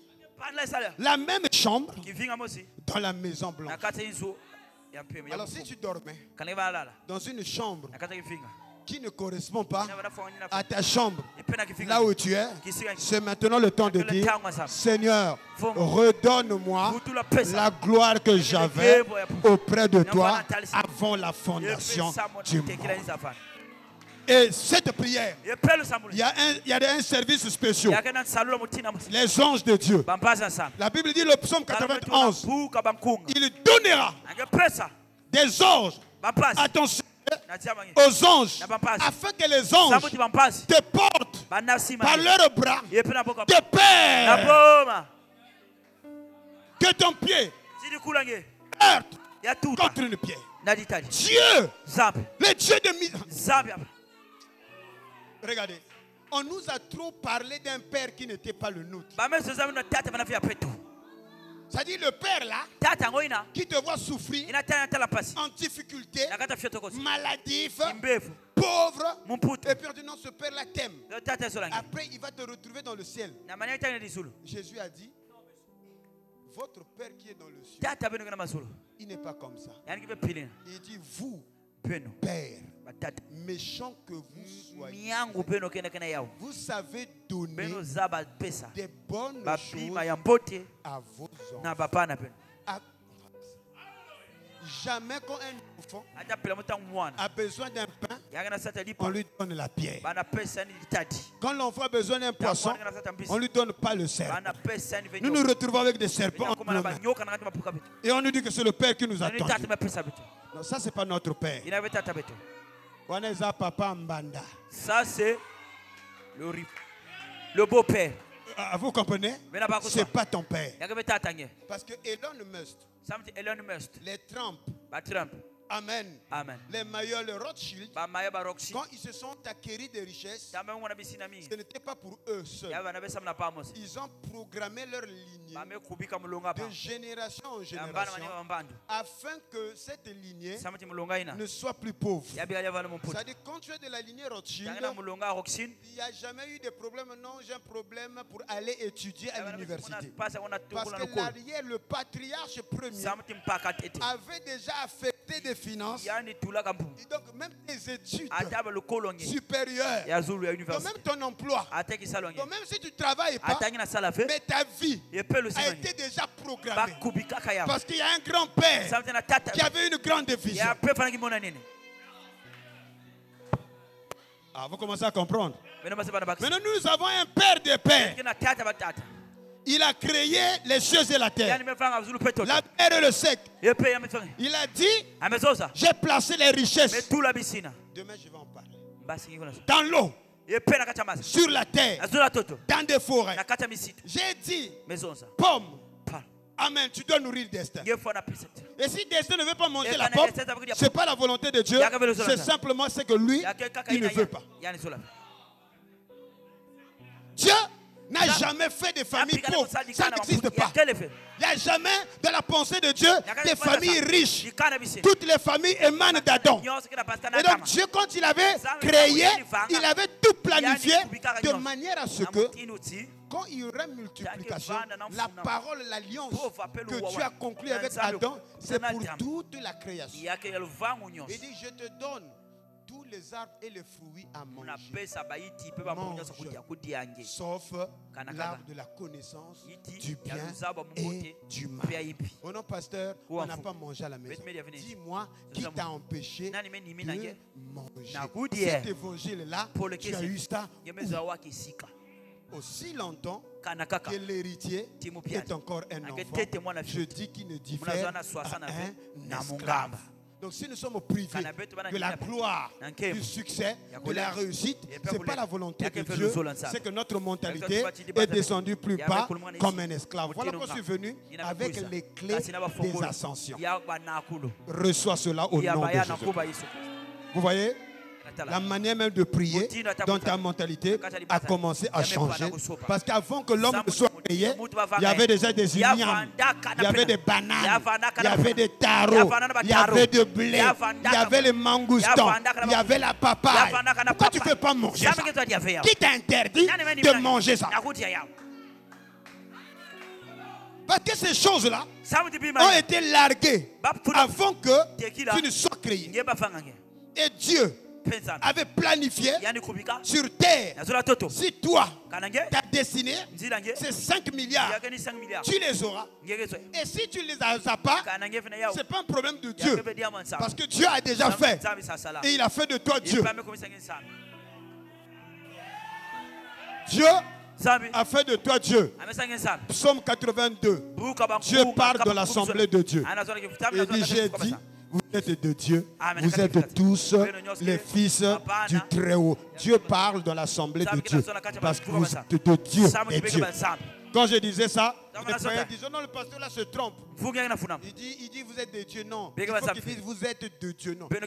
Speaker 1: la même chambre dans la Maison Blanche.
Speaker 2: Alors si tu dormais dans une chambre qui ne correspond pas à ta chambre, là où tu es, c'est maintenant le temps de dire, Seigneur, redonne-moi la gloire que j'avais auprès de toi avant la fondation du monde. Et cette prière, il y a un service spécial. Les anges de Dieu. La Bible dit, le psaume 91, il donnera des anges. Attention aux anges, afin que les anges te portent par leurs bras de peur que ton pied heurte contre une pierre. Dieu, le Dieu de miséricorde. Regardez, on nous a trop parlé d'un père qui n'était pas le nôtre. C'est-à-dire le père là, qui te voit souffrir, en difficulté, maladif, pauvre, et puis on dit non, ce père là t'aime. Après il va te retrouver dans le ciel. Jésus a dit, votre père qui est dans le ciel, il n'est pas comme ça. Il dit, vous, père, méchant que vous soyez, vous savez donner des bonnes choses à vos enfants. Jamais quand un enfant a besoin d'un pain, on lui donne la pierre. Quand l'enfant a besoin d'un poisson, on ne lui donne pas le serpent. Nous nous retrouvons avec des serpents entre nos mains. Et on nous dit que c'est le Père qui nous a tendus. Non, ça c'est pas notre Père. Papa Mbanda.
Speaker 3: Ça c'est le beau-père.
Speaker 2: Vous comprenez? C'est pas ton père. Parce que Elon Musk, les Trump, Amen. Les Mayolle, les Rothschild, quand ils se sont acquéris des richesses, ce n'était pas pour eux seuls. Ils ont programmé leur lignée de génération en génération afin que cette lignée ne soit plus pauvre. C'est-à-dire quand tu es de la lignée Rothschild, il n'y a jamais eu de problème. Non, j'ai un problème pour aller étudier à l'université. Parce que l'arrière, le patriarche premier, avait déjà affecté des finances. Et donc même tes études supérieures, donc même ton emploi, donc même si tu ne travailles pas, mais ta vie a été déjà programmée. Parce qu'il y a un grand-père qui avait une grande vision. Ah, vous commencez à comprendre. Maintenant nous avons un père de pères. Il a créé les cieux et la terre, la mer et le sec. Il a dit, j'ai placé les richesses. Demain je vais en parler. Dans l'eau, sur la terre, dans des forêts. J'ai dit, pomme. Amen, tu dois nourrir le destin. Et si le destin ne veut pas manger la pomme, ce n'est pas la volonté de Dieu. C'est simplement ce que lui, il ne veut pas. Dieu n'a jamais fait des familles pauvres. Ça n'existe pas. Il n'y a jamais dans la pensée de Dieu des familles riches. Toutes les familles émanent d'Adam. Et donc Dieu, quand il avait créé, il avait tout planifié de manière à ce que quand il y aura multiplication, la parole, l'alliance que Dieu a conclue avec Adam, c'est pour toute la création. Il dit, je te donne tous les arbres et les fruits à manger. Mange, sauf l'arbre de la connaissance du bien et du mal. Oh non, pasteur, on n'a pas mangé à la maison. Dis-moi, qui t'a empêché de manger? Cet évangile-là, tu as eu ça aussi longtemps que l'héritier est encore un enfant. Je dis qu'il ne diffère à un esclave. Donc si nous sommes privés de la gloire, du succès, de la réussite, ce n'est pas la volonté de Dieu, c'est que notre mentalité est descendue plus bas comme un esclave. Voilà qu'on est venu avec les clés des ascensions. Reçois cela au nom de Jésus. Vous voyez? La manière même de prier dans ta mentalité a commencé à changer. Parce qu'avant que l'homme soit créé, il y avait déjà des ignames, il y avait des bananes, il y avait des tarots, il y avait du blé, il y avait les mangoustans, il y avait la papaye. Pourquoi tu ne peux pas manger ça? Qui t'a interdit de manger ça?
Speaker 1: Parce que ces choses-là ont été larguées avant que tu ne sois créé. Et Dieu avait planifié sur terre. Si toi, ta destinée, c'est 5 milliards, tu les auras. Et si tu ne les as pas, ce n'est pas un problème de Dieu. Parce que Dieu a déjà fait. Et il a fait de toi Dieu. Dieu a fait de toi Dieu. Psaume 82. Dieu parle de l'assemblée de Dieu. Il dit, j'ai dit, vous êtes de Dieu. Vous êtes tous les fils du Très-Haut. Dieu parle de l'assemblée de Dieu. Parce que vous êtes de Dieu et Dieu. Quand je disais ça, les frères disaient, non, le pasteur là se trompe. Il dit, vous êtes de Dieu. Non. Il faut qu'il dise, vous êtes de Dieu. Non. Je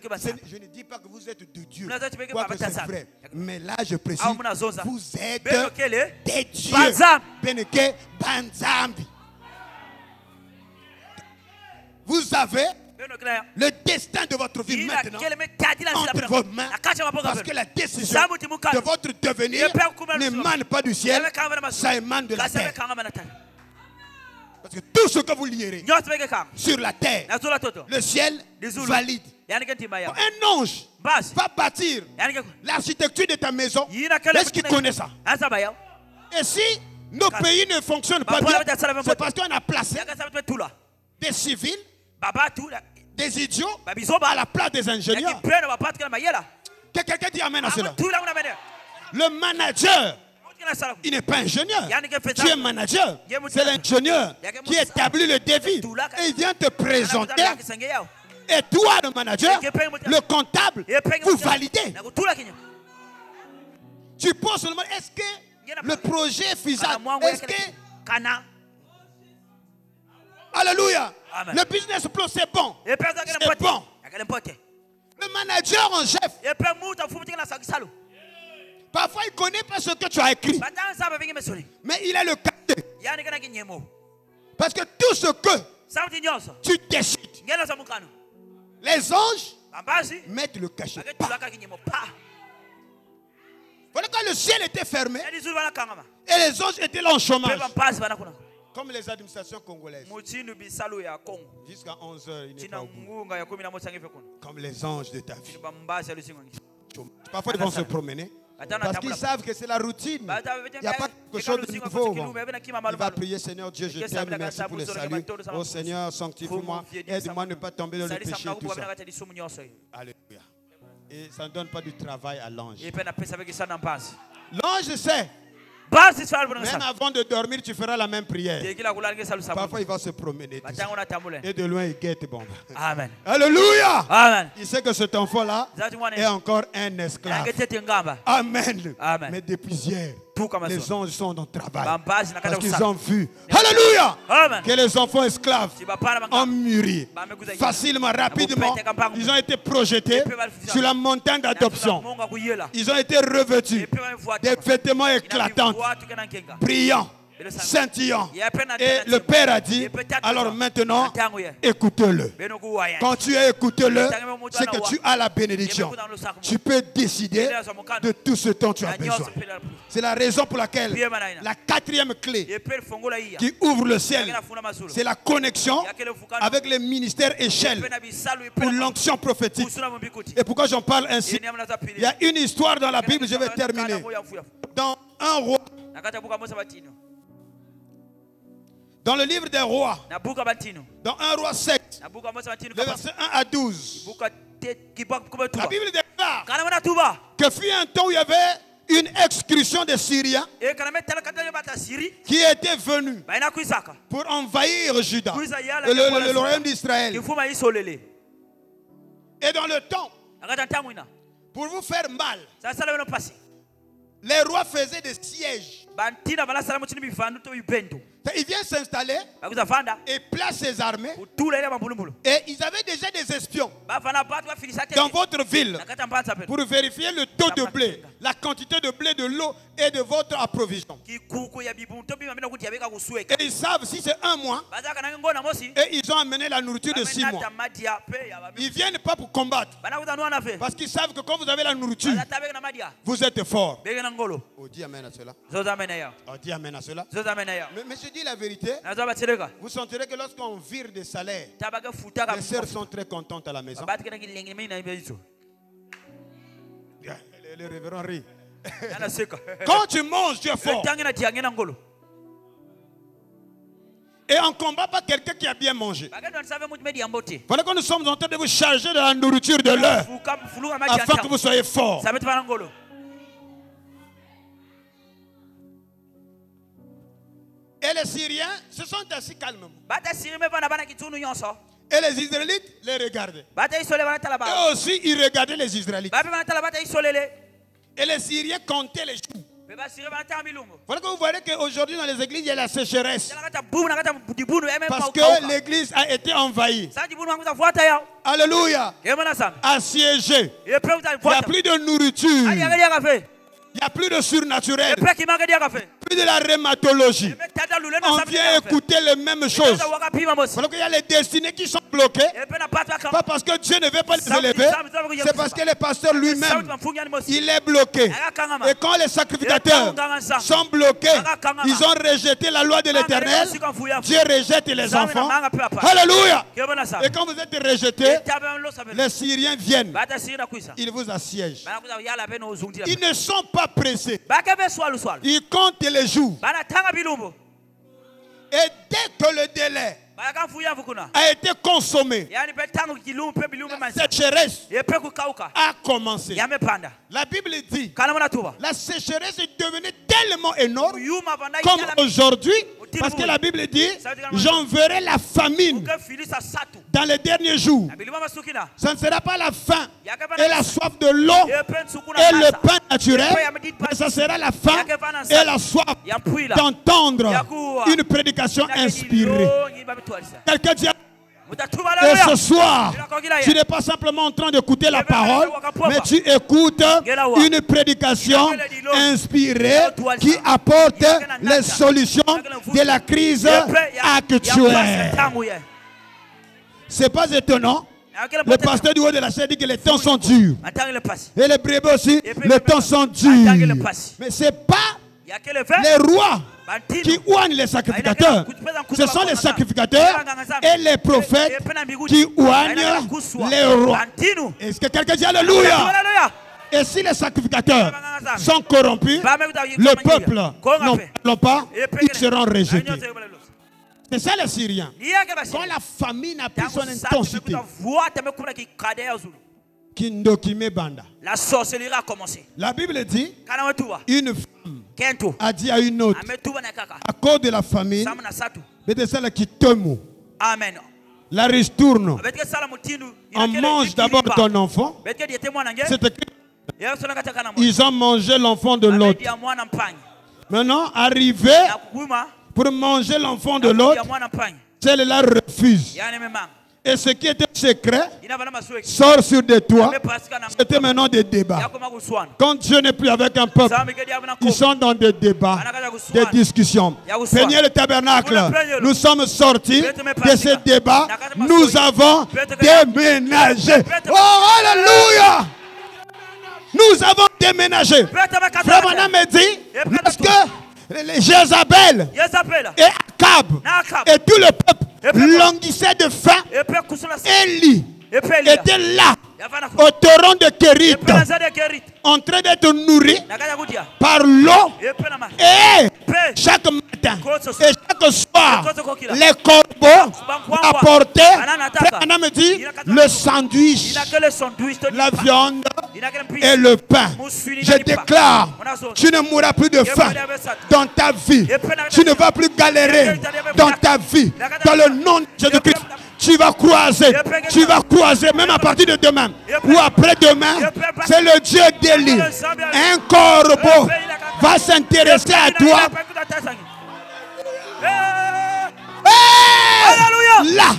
Speaker 1: ne dis pas que vous êtes de Dieu. Quoique c'est vrai. Mais là, je précise, vous êtes des dieux. Beneke Banzambi. Vous avez le destin de votre vie maintenant entre vos mains, parce que la décision de votre devenir n'émane pas du ciel, ça émane de la terre. Parce que tout ce que vous lierez sur la terre, le ciel valide. Un ange va bâtir l'architecture de ta maison. Est-ce qu'il connaît ça? Et si nos pays ne fonctionnent pas bien, c'est parce qu'on a placé des civils, des idiots à la place des ingénieurs. Que quelqu'un dit amen à cela. Le manager, il n'est pas ingénieur. Tu es manager. C'est l'ingénieur qui établit le défi. Et il vient te présenter. Et toi, le manager, le comptable, vous validez. Tu poses seulement, est-ce que le projet est faisable? Est-ce que... Alléluia. Amen. Le business plan, c'est bon. C'est bon. Le manager en chef, parfois il ne connaît pas ce que tu as écrit. Mais il a le cachet. Parce que tout ce que tu décides, les anges mettent le cachet. Voilà quand le ciel était fermé et les anges étaient là en chômage. Comme les administrations congolaises. Jusqu'à 11h, il n'est pas au bout. Comme les anges de ta vie. Parfois, ils vont se promener. Parce qu'ils savent que c'est la routine. Il n'y a pas quelque chose de nouveau. Il va prier, Seigneur Dieu, je t'aime, merci pour le salut. Oh Seigneur, sanctifie-moi. Aide-moi à ne pas tomber dans le péché. Tout ça. Alléluia. Et ça ne donne pas du travail à l'ange. L'ange sait. Même avant de dormir, tu feras la même prière. Parfois, il va se promener. Et de loin, il guette. Bon.
Speaker 3: Amen.
Speaker 1: Alléluia.
Speaker 3: Amen.
Speaker 1: Il sait que cet enfant-là est encore un esclave. Amen.
Speaker 3: Amen.
Speaker 1: Mais depuis hier, les anges sont dans le travail. Parce qu'ils ont vu. Alléluia.
Speaker 3: Amen.
Speaker 1: Que les enfants esclaves ont mûri. Facilement, rapidement. Ils ont été projetés sur la montagne d'adoption. Ils ont été revêtus des vêtements éclatants, brillants, scintillants. Et le Père a dit, alors maintenant, écoutez-le. Quand tu as écouté-le, c'est que tu as la bénédiction. Tu peux décider de tout ce dont tu as besoin. C'est la raison pour laquelle la quatrième clé qui ouvre le ciel, c'est la connexion avec les ministères échelles pour l'onction prophétique. Et pourquoi j'en parle ainsi? Il y a une histoire dans la Bible, je vais terminer. Dans un roi. Dans le livre des rois, dans 1 roi 7, le verset 1 à 12, la Bible déclare que fut un temps où il y avait une excursion des Syriens qui était venue pour envahir Juda, le royaume d'Israël. Et dans le temps, pour vous faire mal, les rois faisaient des sièges. Il vient s'installer et place ses armées. Et ils avaient déjà des espions dans votre ville pour vérifier le taux de blé, la quantité de blé, de l'eau et de votre approvision. Et ils savent si c'est un mois et ils ont amené la nourriture de 6 mois. Ils ne viennent pas pour combattre parce qu'ils savent que quand vous avez la nourriture, vous êtes fort. Oh, dis amen à cela. Oh, dis amen à cela. Mais je dis la vérité, vous sentirez que lorsqu'on vire des salaires, les sœurs sont très contentes à la maison. Les révérends rient. Quand tu manges, tu es fort. Et on ne combat pas quelqu'un qui a bien mangé. Voilà que nous sommes en train de vous charger de la nourriture de l'heure afin que vous soyez forts. Et les Syriens se sont assis calmement. Et les Israélites les regardaient. Et aussi ils regardaient les Israélites. Et les Syriens comptaient les jours. Voilà que vous voyez qu'aujourd'hui dans les églises il y a la sécheresse. Parce que l'église a été envahie. Alléluia. Assiégée. Il n'y a plus de nourriture. Il n'y a plus de surnaturel. Plus de la rhumatologie. On vient écouter les mêmes choses. Voilà qu'il y a les destinées qui sont bloquées. Pas parce que Dieu ne veut pas les élever. C'est parce que le pasteur lui-même, il est bloqué. Et quand les sacrificateurs sont bloqués, ils ont rejeté la loi de l'Éternel. Dieu rejette les enfants. Alléluia. Et quand vous êtes rejetés, les Syriens viennent. Ils vous assiègent. Ils ne sont pas pressés. Ils comptent les jours. Et dès que le délai a été consommé, la sécheresse a commencé. La Bible dit la sécheresse est devenue tellement énorme comme aujourd'hui, parce que la Bible dit j'enverrai la famine dans les derniers jours. Ça ne sera pas la faim et la soif de l'eau et le pain naturel, mais ça sera la faim et la soif d'entendre une prédication inspirée. Quelqu'un dit, et ce soir, tu n'es pas simplement en train d'écouter la parole, mais tu écoutes une prédication inspirée qui apporte les solutions de la crise actuelle. C'est pas étonnant. Le pasteur du haut de la chaîne dit que les temps sont durs. Et les brebis aussi, les temps sont durs. Mais ce n'est pas les rois qui ouanent les sacrificateurs. Ce sont les sacrificateurs et les prophètes qui ouanent les rois. Est-ce que quelqu'un dit alléluia? Et si les sacrificateurs sont corrompus, le peuple n'en pas, ils seront rejetés. C'est ça les Syriens. Quand la famine a pris son intensité,
Speaker 3: la sorcellerie a commencé.
Speaker 1: La Bible dit, une femme a dit à une autre, à cause de la famine, c'est celle qui tombe.
Speaker 3: Amen.
Speaker 1: La ristourne. On mange d'abord ton enfant. Ils ont mangé l'enfant de l'autre. Maintenant, arrivé pour manger l'enfant de l'autre, celle-là refuse. Et ce qui était secret sort sur des toits. C'était maintenant des débats. Quand Dieu n'est plus avec un peuple, ils sont dans des débats, des discussions. Seigneur le tabernacle, nous sommes sortis de ces débats. Nous avons déménagé. Oh, alléluia! Nous avons déménagé. Frère Branham me dit, parce que Jézabel et Akab et tout le peuple languissait de faim, Élie était là au torrent de Kérit, en train d'être nourri par l'eau, et chaque matin et chaque soir les corbeaux apportaient, on me dit, le sandwich, la viande et le pain. Je déclare, tu ne mourras plus de faim dans ta vie, tu ne vas plus galérer dans ta vie, dans le nom de Jésus-Christ. Tu vas croiser même à partir de demain ou après-demain, c'est le Dieu d'Élie. Un corbeau va s'intéresser à toi. Là,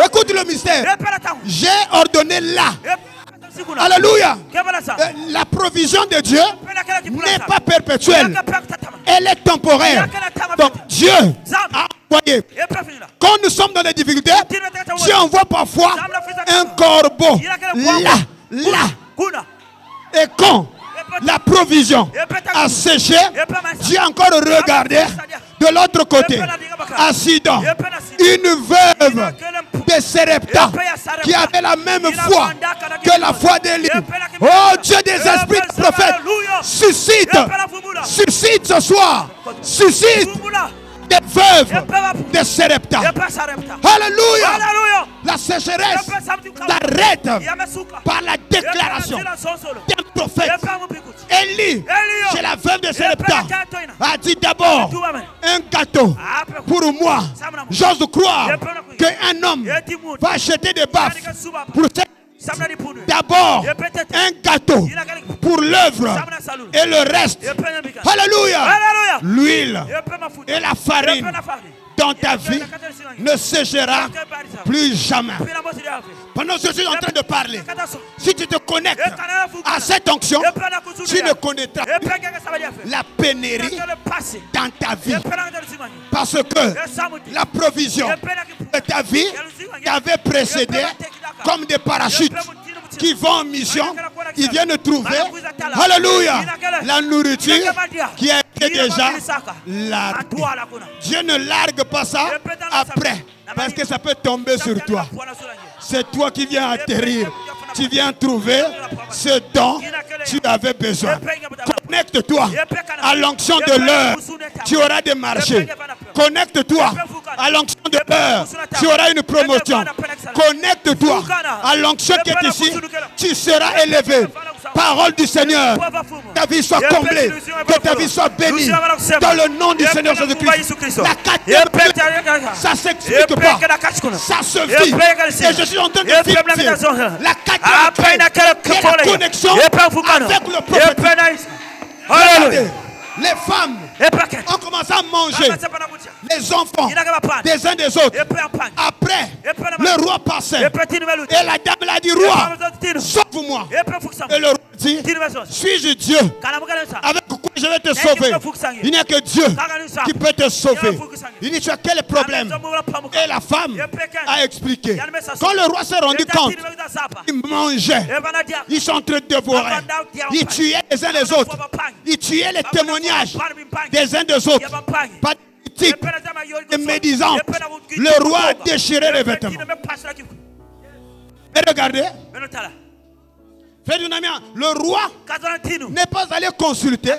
Speaker 1: écoute le mystère. J'ai ordonné là. Alléluia. La provision de Dieu n'est pas perpétuelle. Elle est temporaire. Donc Dieu a envoyé. Quand nous sommes dans des difficultés, Dieu envoie parfois un corbeau. Là. Et quand la provision a séché, Dieu a encore regardé de l'autre côté. Accident. Une veuve de Sarepta qui avait la même foi que la foi d'Élie. Oh Dieu des esprits de prophètes, suscite ce soir, suscite des veuves de Sarepta. Alléluia. La sécheresse s'arrête par la déclaration d'un prophète. Élie, chez la veuve de Sarepta, a dit d'abord un gâteau pour moi. J'ose croire qu'un homme va acheter des baffes pour cette. D'abord un gâteau pour l'œuvre et le reste. Alléluia. L'huile et la farine dans ta vie ne séchera plus jamais. Pendant que je suis en train de parler, si tu te connectes à cette onction, tu ne connaîtras plus la pénurie dans ta vie. Parce que la provision de ta vie t'avait précédé comme des parachutes qui vont en mission, ils viennent trouver, alléluia, la nourriture qui a été déjà larguée. Dieu ne largue pas ça après, parce que ça peut tomber sur toi. C'est toi qui viens atterrir. Tu viens trouver ce dont tu avais besoin. Connecte-toi à l'onction de l'heure. Tu auras des marchés. Connecte-toi à l'onction de l'heure. Tu auras une promotion. Connecte-toi à l'onction qui est ici. Tu seras élevé. Parole du Seigneur. Ta vie soit comblée. Que ta vie soit bénie. Dans le nom du Seigneur Jésus-Christ. La quatrième, ça ne s'explique pas. Ça se vit. Et je suis en train de vivre. La quatrième, la connexion avec le prophète. Les femmes ont commencé à manger les enfants des uns des autres. Après, le roi passait. Et la dame l'a dit, roi, sauve-moi. Et le roi dit, suis-je Dieu avec quoi je vais te sauver? Il n'y a que Dieu qui peut te sauver. Il dit, tu as quel problème? Et la femme a expliqué. Quand le roi s'est rendu compte, ils mangeaient, ils sont en train de dévorer, ils tuaient les uns les autres, ils tuaient les témoignages des uns des autres. Pas de type de médisance. Le roi a déchiré les vêtements. Et regardez, le roi n'est pas allé consulter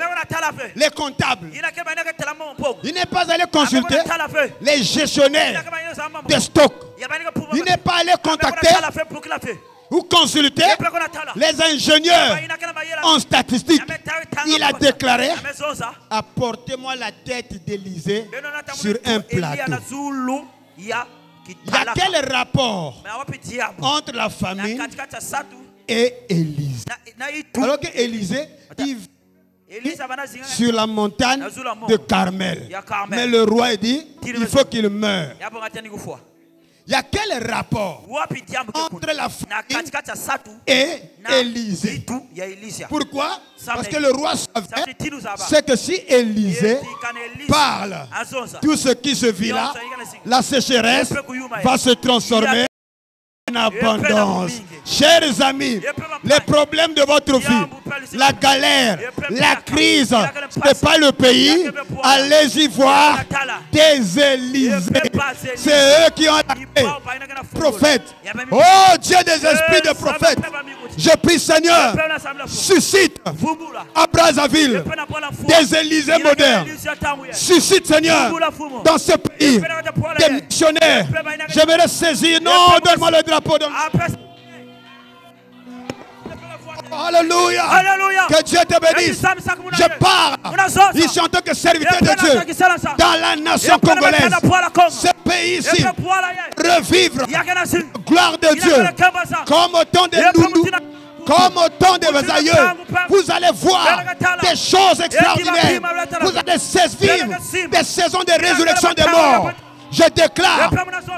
Speaker 1: les comptables. Il n'est pas allé consulter les gestionnaires de stock. Il n'est pas allé contacter ou consulter les ingénieurs en statistique. Il a déclaré, apportez-moi la tête d'Élysée sur un plateau. Il y a quel rapport entre la famine et Élysée? Alors que Élysée sur la montagne de Carmel. Mais le roi dit, il faut qu'il meure. Il y a quel rapport entre la famine et Élysée? Pourquoi? Parce que le roi savait, c'est que si Élysée parle, tout ce qui se vit là, la sécheresse va se transformer en abondance. Chers amis, les problèmes de votre vie, la galère, la crise, ce n'est pas le pays. Allez-y voir des Élysées. C'est eux qui ont appelé prophètes. Oh Dieu des esprits de prophètes, je prie Seigneur, suscite à Brazzaville des Élysées modernes. Suscite Seigneur dans ce pays des missionnaires. J'aimerais saisir, non, donne-moi le drapeau. Alléluia. Que Dieu te bénisse. Je parle ici en tant que serviteur de Dieu dans la nation congolaise. Ce pays ici, revivre la gloire de Dieu comme au temps de Ndoundou, comme au temps de vos aïeux. Vous allez voir des choses extraordinaires. Vous allez vivre des saisons de résurrection des morts. Je déclare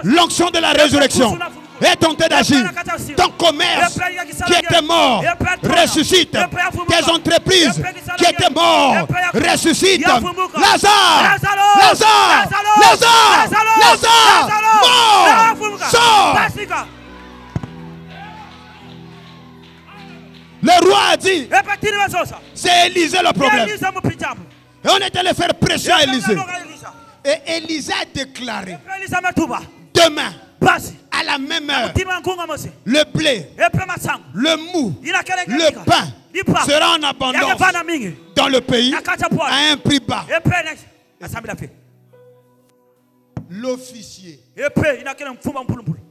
Speaker 1: l'onction de la résurrection est en train d'agir. Ton commerce qui était mort ressuscite. Tes entreprises qui était mort ressuscite. Lazare, Lazare, Lazare, Lazare, mort, sort. Le roi a dit, c'est Élisée le problème. Et on est allé faire pression à Élisée. Et Élisée a déclaré, demain, à la même heure, le blé, le mou, le pain sera en abondance dans le pays à un prix bas. L'officier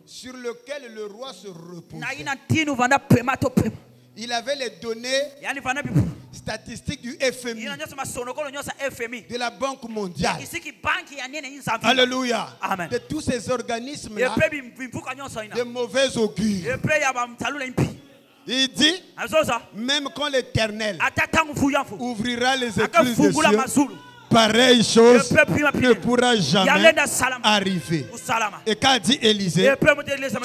Speaker 1: sur lequel le roi se reposait, il avait les données statistiques du FMI, de la Banque mondiale. Alléluia. Amen. De tous ces organismes-là, de mauvais augure. Il dit, même quand l'Éternel ouvrira les écluses des cieux, pareille chose ne pourra jamais arriver. Et quand dit Élisée,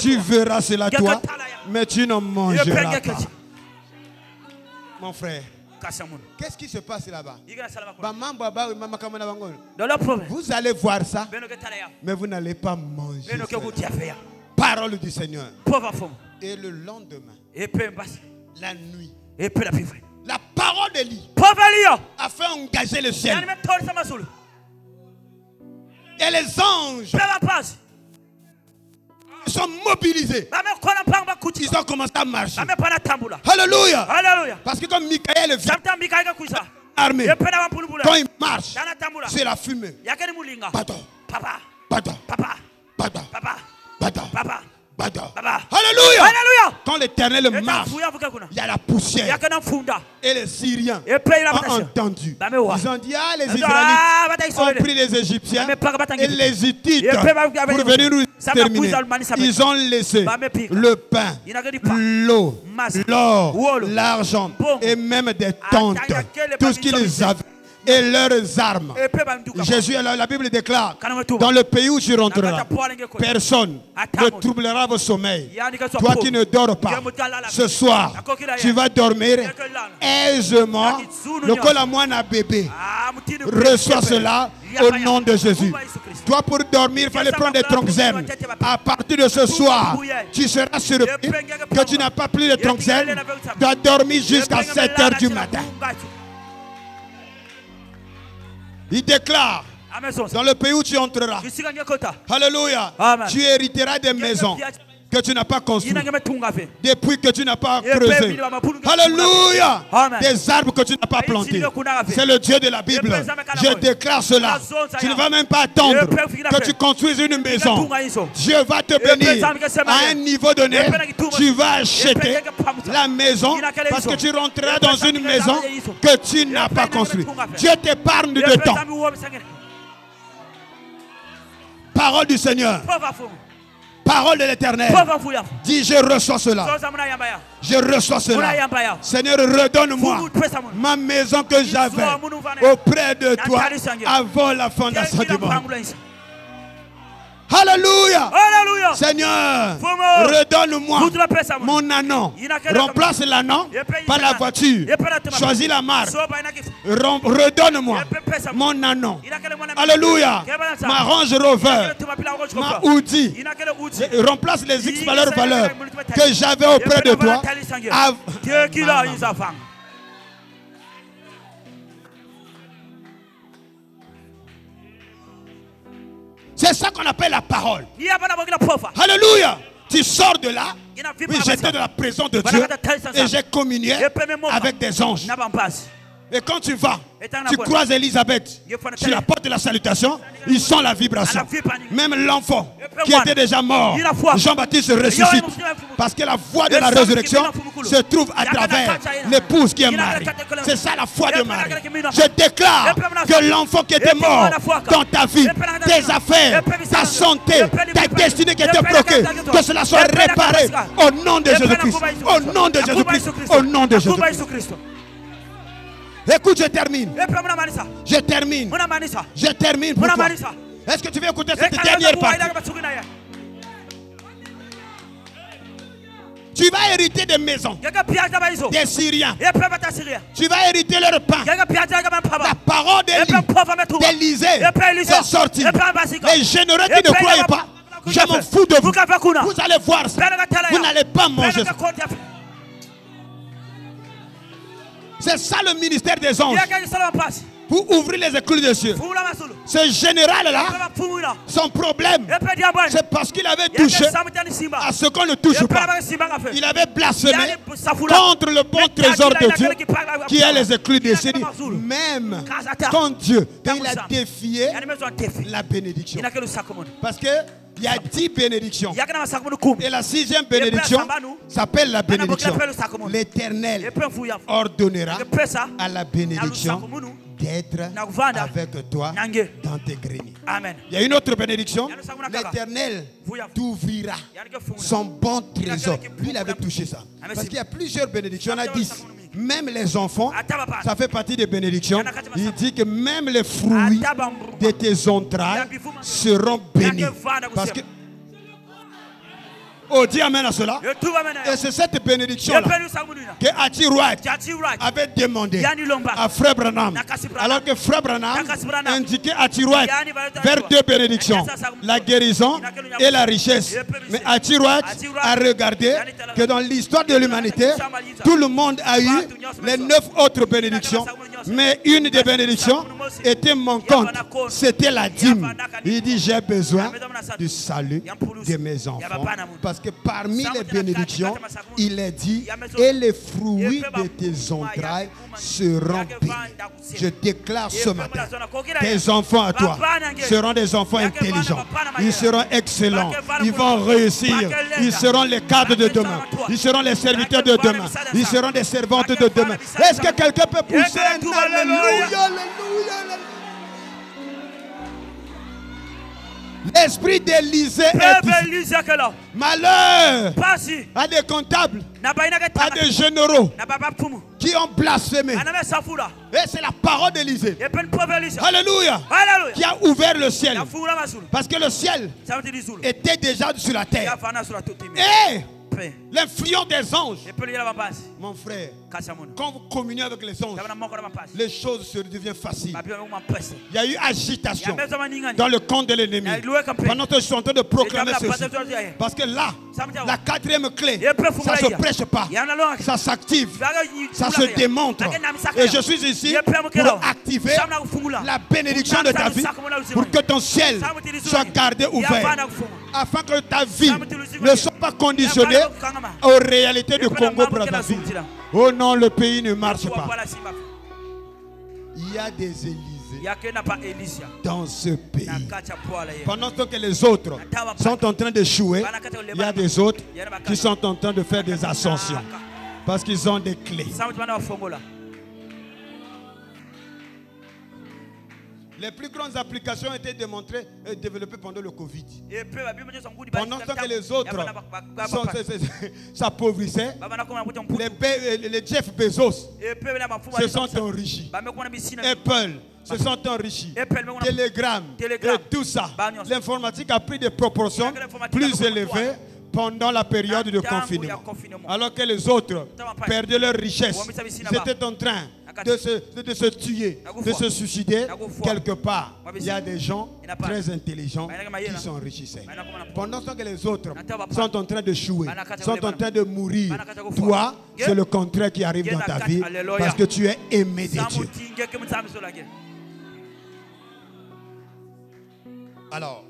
Speaker 1: tu verras cela toi, mais tu n'en mangeras pas. Mon frère, qu'est-ce qui se passe là-bas? Vous allez voir ça, mais vous n'allez pas manger cela. Parole du Seigneur. Et le lendemain, la nuit, la parole d'Élie a fait engager le ciel. Et les anges sont mobilisés. Ils ont commencé à marcher. Alléluia. Parce que comme Michael vient armé, quand il marche, c'est la fumée. Alléluia. Quand l'Éternel marche, il y a la poussière. Et les Syriens ont entendu. Ils ont dit, ah, les Israélites ont pris les Égyptiens et les Hittites pour venir nous terminer. Ils ont laissé le pain, l'eau, l'or, l'argent et même des tentes. Tout ce qu'ils avaient. Et leurs armes. Jésus, la Bible déclare, dans le pays où tu rentreras, personne ne troublera vos sommeils. Toi qui ne dors pas, ce soir, tu vas dormir aisément. Le col à moine à bébé. Reçois cela au nom de Jésus. Toi, pour dormir, il fallait prendre des troncs-zèmes. À partir de ce soir, tu seras surpris que tu n'as pas pris de troncs-zèmes. Tu as dormi jusqu'à 7 h du matin. Il déclare, dans le pays où tu entreras, alléluia, tu hériteras des maisons que tu n'as pas construites, des puits que tu n'as pas creusés, alléluia, des arbres que tu n'as pas plantés. C'est le Dieu de la Bible. Je déclare cela. Tu ne vas même pas attendre que tu construises une maison. Dieu va te bénir à un niveau donné. Tu vas acheter la maison parce que tu rentreras dans une maison que tu n'as pas construite. Dieu t'épargne de temps. Parole du Seigneur. Parole de l'Éternel. Dis, je reçois cela. Je reçois cela. Seigneur, redonne-moi ma maison que j'avais auprès de toi avant la fondation du monde. Alléluia. Seigneur, redonne-moi mon ânon. Remplace l'ânon par la voiture. Choisis la marque. Redonne-moi mon ânon. Alléluia. Ma Range Rover, ma Audi. Remplace les X valeurs que j'avais auprès de toi. C'est ça qu'on appelle la parole. Alléluia. Tu sors de là. Oui, j'étais dans la présence de Dieu et j'ai communié avec des anges. Et quand tu vas, tu croises Elisabeth sur la porte de la salutation, ils sont la vibration. Même l'enfant qui était déjà mort, Jean-Baptiste ressuscite. Parce que la voie de la résurrection se trouve à travers l'épouse qui est mariée. C'est ça la foi de Marie. Je déclare que l'enfant qui était mort dans ta vie, tes affaires, ta santé, ta destinée qui était bloquée, que cela soit réparé au nom de Jésus-Christ. Au nom de Jésus-Christ. Au nom de Jésus-Christ. Écoute, je termine. Je termine. Je termine pour toi. Est-ce que tu veux écouter cette dernière partie? Tu vas hériter des maisons des Syriens. Tu vas hériter leur pain. La parole d'Élysée est sortie. Les généraux qui ne croyaient pas, je m'en fous de vous. Vous allez voir ça. Vous n'allez pas manger ça. C'est ça le ministère des anges. Pour ouvrir les écluses des cieux. Ce général-là, son problème, c'est parce qu'il avait touché à ce qu'on ne touche pas. Il avait blasphémé contre le bon trésor de Dieu, qui est les écluses des cieux. Même quand Dieu, il a défié la bénédiction. Parce que il y a 10 bénédictions. Et la 6e bénédiction s'appelle la bénédiction. L'Éternel ordonnera à la bénédiction d'être avec toi dans tes greniers.
Speaker 3: Amen.
Speaker 1: Il y a une autre bénédiction. L'Éternel t'ouvrira son bon trésor. Lui, il avait touché ça. Parce qu'il y a plusieurs bénédictions. On a 10. Même les enfants, ça fait partie des bénédictions. Il dit que même les fruits de tes entrailles seront bénis. Parce que oh, dis amen à cela. Et c'est cette bénédiction-là que Atirouad avait demandé à Frère Branham. Alors que Frère Branham indiquait à Atirouad vers 2 bénédictions, la guérison et la richesse. Mais Atirouad a regardé que dans l'histoire de l'humanité, tout le monde a eu les 9 autres bénédictions. Mais une des bénédictions était manquante. C'était la dîme. Il dit, j'ai besoin du salut de mes enfants. Parce que parmi les bénédictions, il est dit, et les fruits de tes entrailles seront bénis. Je déclare ce matin, tes enfants à toi seront des enfants intelligents. Ils seront excellents. Ils vont réussir. Ils seront les cadres de demain. Ils seront les serviteurs de demain. Ils seront des servantes de demain. Est-ce que quelqu'un peut pousser un alléluia, alléluia? L'esprit d'Élysée est ici. Malheur à des comptables, à des généraux qui ont blasphémé. Et c'est la parole d'Élysée. Alléluia. Qui a ouvert le ciel. Parce que le ciel était déjà sur la terre. Et l'influence des anges. Mon frère, quand vous communiez avec les anges, les choses se deviennent faciles. Il y a eu agitation dans le camp de l'ennemi. Pendant que je suis en train de proclamer ceci. Parce que là, la 4e clé, ça ne se prêche pas. Ça s'active. Ça se démontre. Et je suis ici pour activer la bénédiction de ta vie. Pour que ton ciel soit gardé ouvert. Afin que ta vie ne soit pas conditionnée aux réalités du Congo-Brazzaville. Oh non, le pays ne marche pas. Il y a des Élysées dans ce pays. Pendant que les autres sont en train d'échouer, il y a des autres qui sont en train de faire des ascensions. Parce qu'ils ont des clés. Les plus grandes applications ont été démontrées et développées pendant le Covid. Pendant que les autres s'appauvrissaient, les Jeff Bezos se sont enrichis. Apple se sont enrichis. Telegram et tout ça. L'informatique a pris des proportions plus élevées pendant la période de confinement. Alors que les autres perdaient leur richesse. Ils étaient en train de se tuer, de se suicider. Quelque part, il y a des gens très intelligents qui s'enrichissaient. Pendant que les autres sont en train de d'échouer, sont en train de mourir, toi, c'est le contraire qui arrive dans ta vie parce que tu es aimé de Dieu. Alors,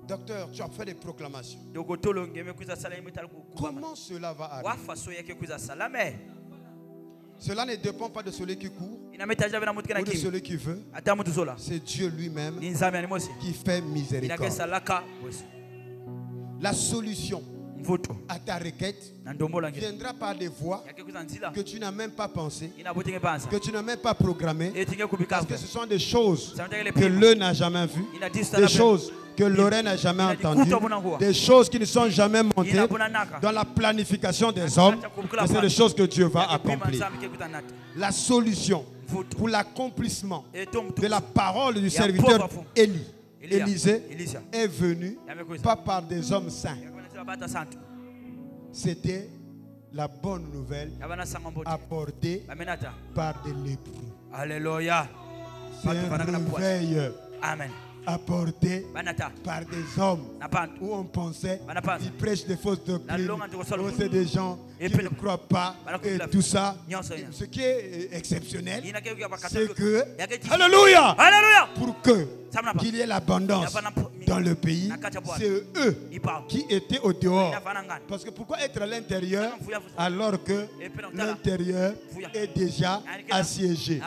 Speaker 1: docteur, tu as fait des proclamations. Comment cela va arriver? Cela ne dépend pas de celui qui court ou de celui qui veut. C'est Dieu lui-même qui fait miséricorde. La solution à ta requête viendra par des voies que tu n'as même pas pensé, que tu n'as même pas programmé, parce que ce sont des choses que l'œil n'a jamais vues, des choses que l'oreille n'a jamais entendues, des choses qui ne sont jamais montées dans la planification des hommes, mais c'est des choses que Dieu va accomplir. La solution pour l'accomplissement de la parole du serviteur Élysée est venue pas par des hommes saints,
Speaker 2: c'était la bonne nouvelle apportée par des lépreux.
Speaker 3: Alléluia.
Speaker 2: C'est un réveil.
Speaker 3: Amen.
Speaker 2: Apporté par des hommes où on pensait qu'ils prêchent des fausses doctrines, où c'est des gens qui ne croient pas et tout ça. Ce qui est exceptionnel, c'est que, alléluia, pour qu'il y ait l'abondance dans le pays, c'est eux qui étaient au dehors. Parce que pourquoi être à l'intérieur alors que l'intérieur est déjà assiégé,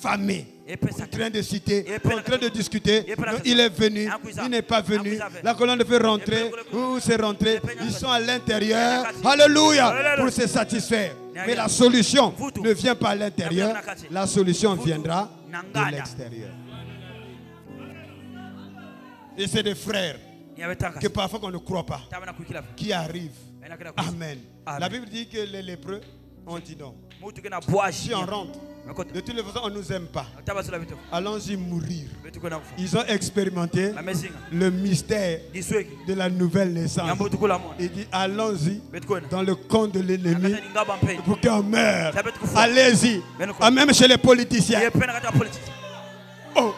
Speaker 2: famé, en train de citer, en train de discuter. Donc, il est venu, il n'est pas venu. La colonne peut rentrer, ou c'est rentré. Ils sont à l'intérieur, alléluia, pour se satisfaire. Mais la solution ne vient pas à l'intérieur, la solution viendra de l'extérieur. Et c'est des frères que parfois on ne croit pas, qui arrivent. Amen. La Bible dit que les lépreux ont dit non. Si on rentre, de toutes les façons, on ne nous aime pas. Allons-y mourir. Ils ont expérimenté le mystère de la nouvelle naissance. Il dit allons-y dans le camp de l'ennemi pour qu'on meure. Allez-y. Même chez les politiciens. Oh.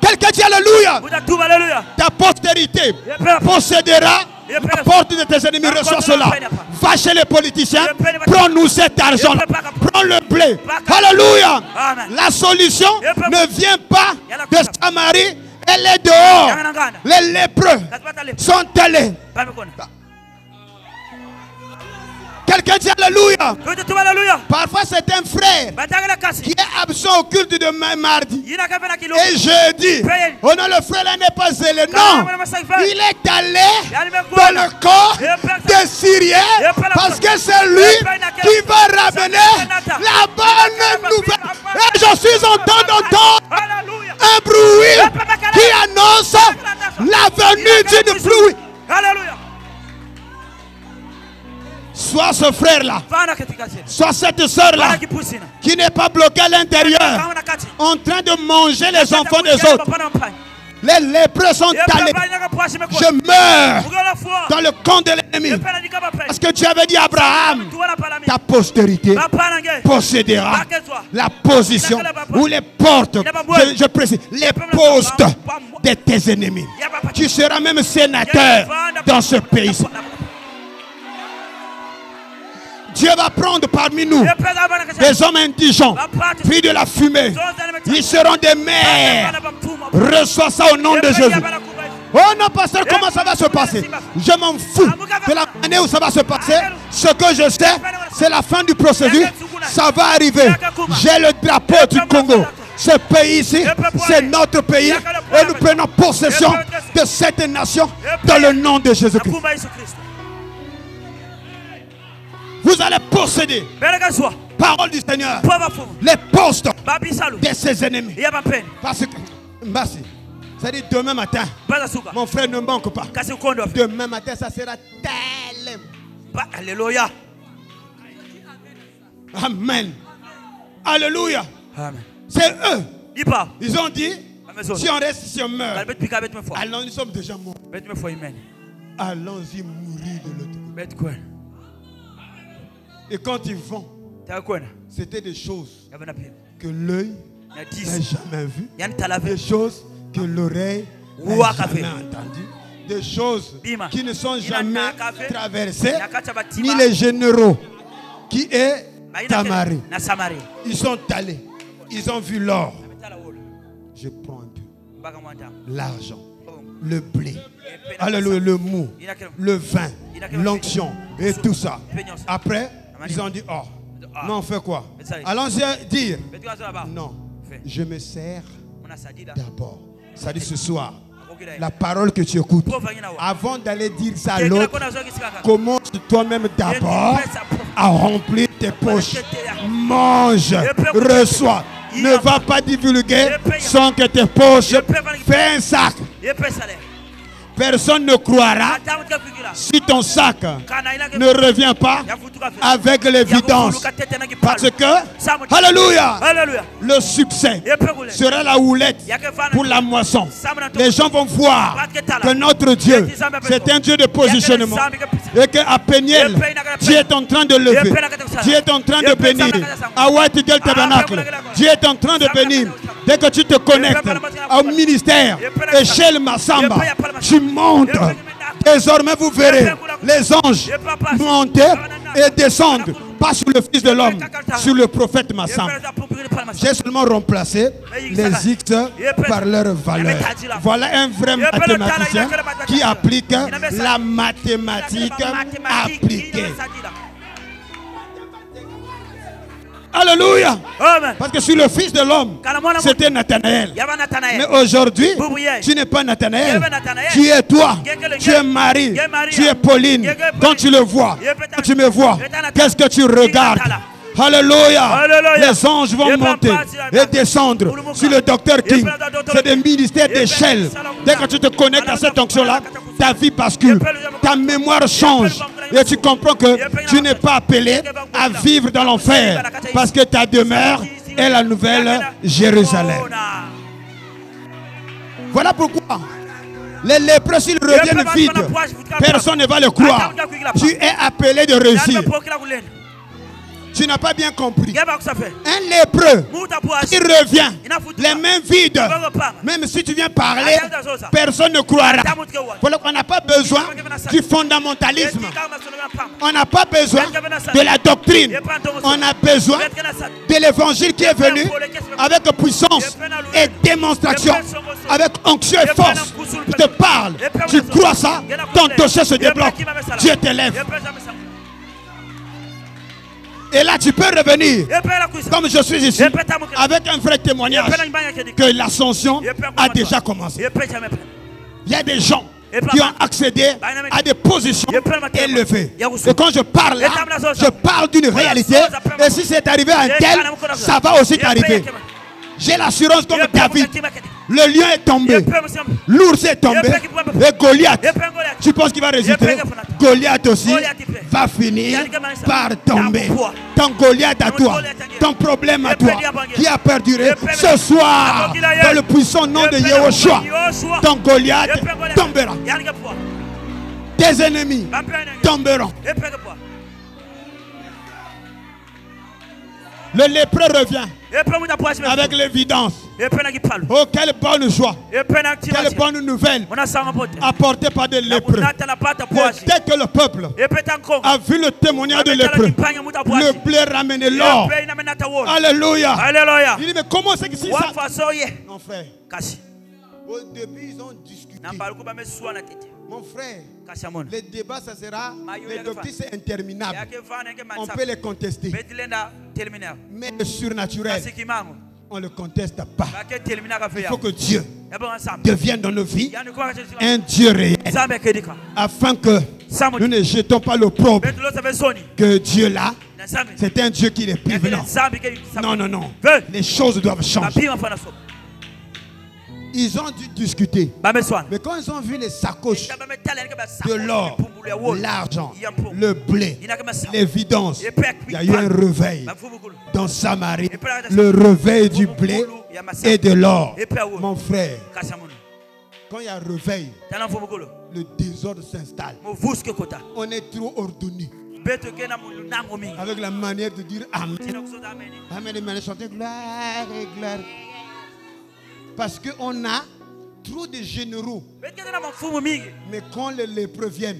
Speaker 2: Quelqu'un dit alléluia. Ta postérité possédera la porte de tes ennemis. Reçois cela. Va chez les politiciens. Prends-nous cet argent. Prends le blé. Alléluia. La solution ne vient pas de Samarie. Elle est dehors. Les lépreux sont allés. Quelqu'un dit alléluia. Parfois c'est un frère qui est absent au culte de mardi et jeudi. Oh non, le frère là n'est pas zélé. Non, il est allé dans le corps des Syriens parce que c'est lui qui va ramener la bonne nouvelle. Et je suis en train d'entendre un bruit qui annonce la venue d'une pluie. Alléluia. Soit ce frère-là, soit cette soeur-là, qui n'est pas bloquée à l'intérieur, en train de manger les enfants des autres. Les lépreux sont allés. Je meurs dans le camp de l'ennemi. Parce que Dieu avait dit à Abraham, ta postérité possédera la position ou les portes, je précise, les postes de tes ennemis. Tu seras même sénateur dans ce pays. Dieu va prendre parmi nous des hommes indigents, pris de la fumée. Ils seront des maires. Reçois ça au nom de Jésus. Oh non, pasteur, comment ça va se passer? Je m'en fous de la manière où ça va se passer. Ce que je sais, c'est la fin du procédure. Ça va arriver. J'ai le drapeau du Congo. Ce pays-ci, c'est notre pays. Et nous prenons possession de cette nation dans le nom de Jésus-Christ. Vous allez posséder, parole du Seigneur, les postes de ses ennemis. Parce que, ça dit demain matin, mon frère ne manque pas. Demain matin, ça sera tellement.
Speaker 3: Alléluia.
Speaker 2: Amen. Alléluia. C'est eux. Ils ont dit, si on reste, si on meurt, allons, nous sommes déjà morts. Allons-y mourir de l'autre côté. Et quand ils vont, c'était des choses que l'œil n'a jamais vues, des choses que l'oreille n'a jamais entendues, des choses qui ne sont jamais traversées, ni les généraux qui est Samarie. Ils sont allés, ils ont vu l'or. Je prends l'argent, le blé, alléluia, le mou, le vin, l'onction et tout ça. Après, ils ont dit, oh, non, on fait quoi? Allons-y dire, non, je me sers d'abord. Ça dit ce soir, la parole que tu écoutes, avant d'aller dire ça à l'autre, commence toi-même d'abord à remplir tes poches. Mange, reçois. Ne va pas divulguer sans que tes poches fassent un sac.
Speaker 1: Personne ne croira si ton sac ne revient pas avec l'évidence. Parce que, alléluia, le succès sera la houlette pour la moisson. Les gens vont voir que notre Dieu, c'est un Dieu de positionnement. Et qu'à Péniel, Dieu est en train de lever. Dieu est en train de bénir. À White Eagle Tabernacle, Dieu est en train de bénir. Dès que tu te connectes au ministère, Échelle Massamba, tu montes. Désormais, vous verrez les anges monter et descendre. Pas sur le Fils de l'homme, sur le prophète Massamba. J'ai seulement remplacé les X par leur valeur. Voilà un vrai mathématicien qui applique la mathématique appliquée. Alléluia. Parce que sur le Fils de l'homme, c'était Nathanaël. Mais aujourd'hui, tu n'es pas Nathanaël. Tu es toi. Tu es Marie. Tu es Pauline. Quand tu le vois, quand tu me vois, qu'est-ce que tu regardes? Alléluia. Les anges vont monter et descendre sur le Dr King. C'est des ministères d'échelle. Dès que tu te connectes à cette onction-là, ta vie bascule. Ta mémoire change. Et tu comprends que tu n'es pas appelé à vivre dans l'enfer. Parce que ta demeure est la nouvelle Jérusalem. Voilà pourquoi les lépreux, s'ils reviennent vides, personne ne va le croire. Tu es appelé de réussir. Tu n'as pas bien compris. Un lépreux qui revient, les mains vides, même si tu viens parler, personne ne croira. Voilà qu'on n'a pas besoin du fondamentalisme. On n'a pas besoin de la doctrine. On a besoin de l'évangile qui est venu avec puissance et démonstration, avec onction et force. Je te parle, tu crois ça, ton dossier se débloque. Dieu t'élève. Et là, tu peux revenir, comme je suis ici, avec un vrai témoignage que l'ascension a déjà commencé. Il y a des gens qui ont accédé à des positions élevées. Et quand je parle là, je parle d'une réalité. Et si c'est arrivé à un tel, ça va aussi t'arriver. J'ai l'assurance comme David. Le lion est tombé. L'ours est tombé. Et Goliath, tu penses qu'il va résister? Goliath aussi va finir par tomber. Ton Goliath à toi, ton problème à toi, qui a perduré, ce soir, dans le puissant nom de Yehoshua, ton Goliath tombera. Tes ennemis tomberont. Le lépreux revient avec l'évidence. Oh, quelle bonne joie, quelle bonne nouvelle apportée par des lépreux. Et dès que le peuple a vu le témoignage de lépreux, le blé ramenait l'or. Alléluia. Il dit, mais comment c'est que c'est ça? Mon frère, au début ils ont discuté. Mon frère, les débats, ça sera, les doctrines, c'est interminable. On peut les contester. Mais le surnaturel, on ne le conteste pas. Il faut que Dieu devienne dans nos vies un Dieu réel. Afin que nous ne jetons pas l'opprobre. Que Dieu là, c'est un Dieu qui est prévenant. Non, non, non. Les choses doivent changer. Ils ont dû discuter. Mais quand ils ont vu les sacoches de l'or, l'argent, le blé, l'évidence, il y a eu un réveil dans Samarie. Le réveil du blé et de l'or. Mon frère, quand il y a un réveil, le désordre s'installe. On est trop ordonné. Avec la manière de dire Amen. Amen, et chanter gloire et gloire. Parce qu'on a trop de généraux. Mais quand les lépreux viennent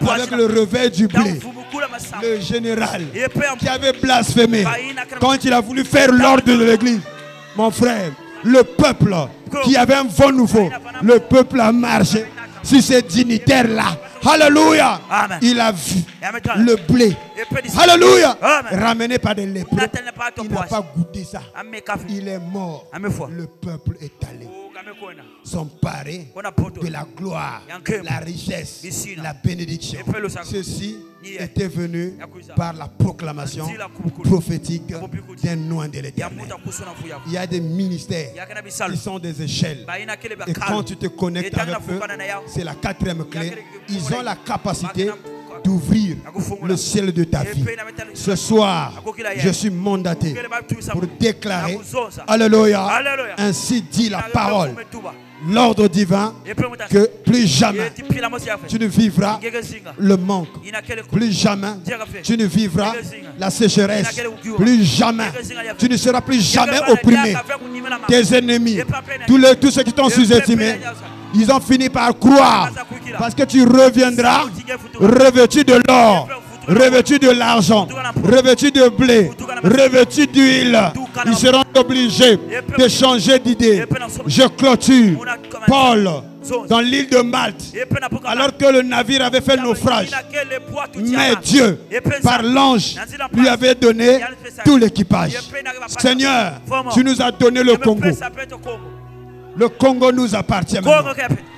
Speaker 1: avec le réveil du blé, le général qui avait blasphémé, quand il a voulu faire l'ordre de l'église, mon frère, le peuple qui avait un vent nouveau, le peuple a marché sur ces dignitaires-là. Alléluia. Il a vu le blé. Alléluia. Ramené par des lépreux. Il n'a pas goûté ça. Il est mort. Le peuple est allé.
Speaker 2: sont parés de la gloire, la richesse, la bénédiction. Ceci était venu par la proclamation prophétique d'un nom de l'Éternel. Il y a des ministères qui sont des échelles. Et quand tu te connectes avec eux, c'est la 4e clé. Ils ont la capacité d'ouvrir le ciel de ta vie. Ce soir, je suis mandaté pour déclarer, alléluia, ainsi dit la parole, l'ordre divin, que plus jamais tu ne vivras le manque, plus jamais tu ne vivras la sécheresse, plus jamais tu ne seras plus jamais opprimé. Tes ennemis, tous ceux qui t'ont sous-estimé, ils ont fini par croire, parce que tu reviendras revêtu de l'or, revêtu de l'argent, revêtu de blé, revêtu d'huile. Ils seront obligés de changer d'idée. Je clôture Paul dans l'île de Malte, alors que le navire avait fait naufrage. Mais Dieu, par l'ange, lui avait donné tout l'équipage. Seigneur, tu nous as donné le Congo. Le Congo nous appartient maintenant.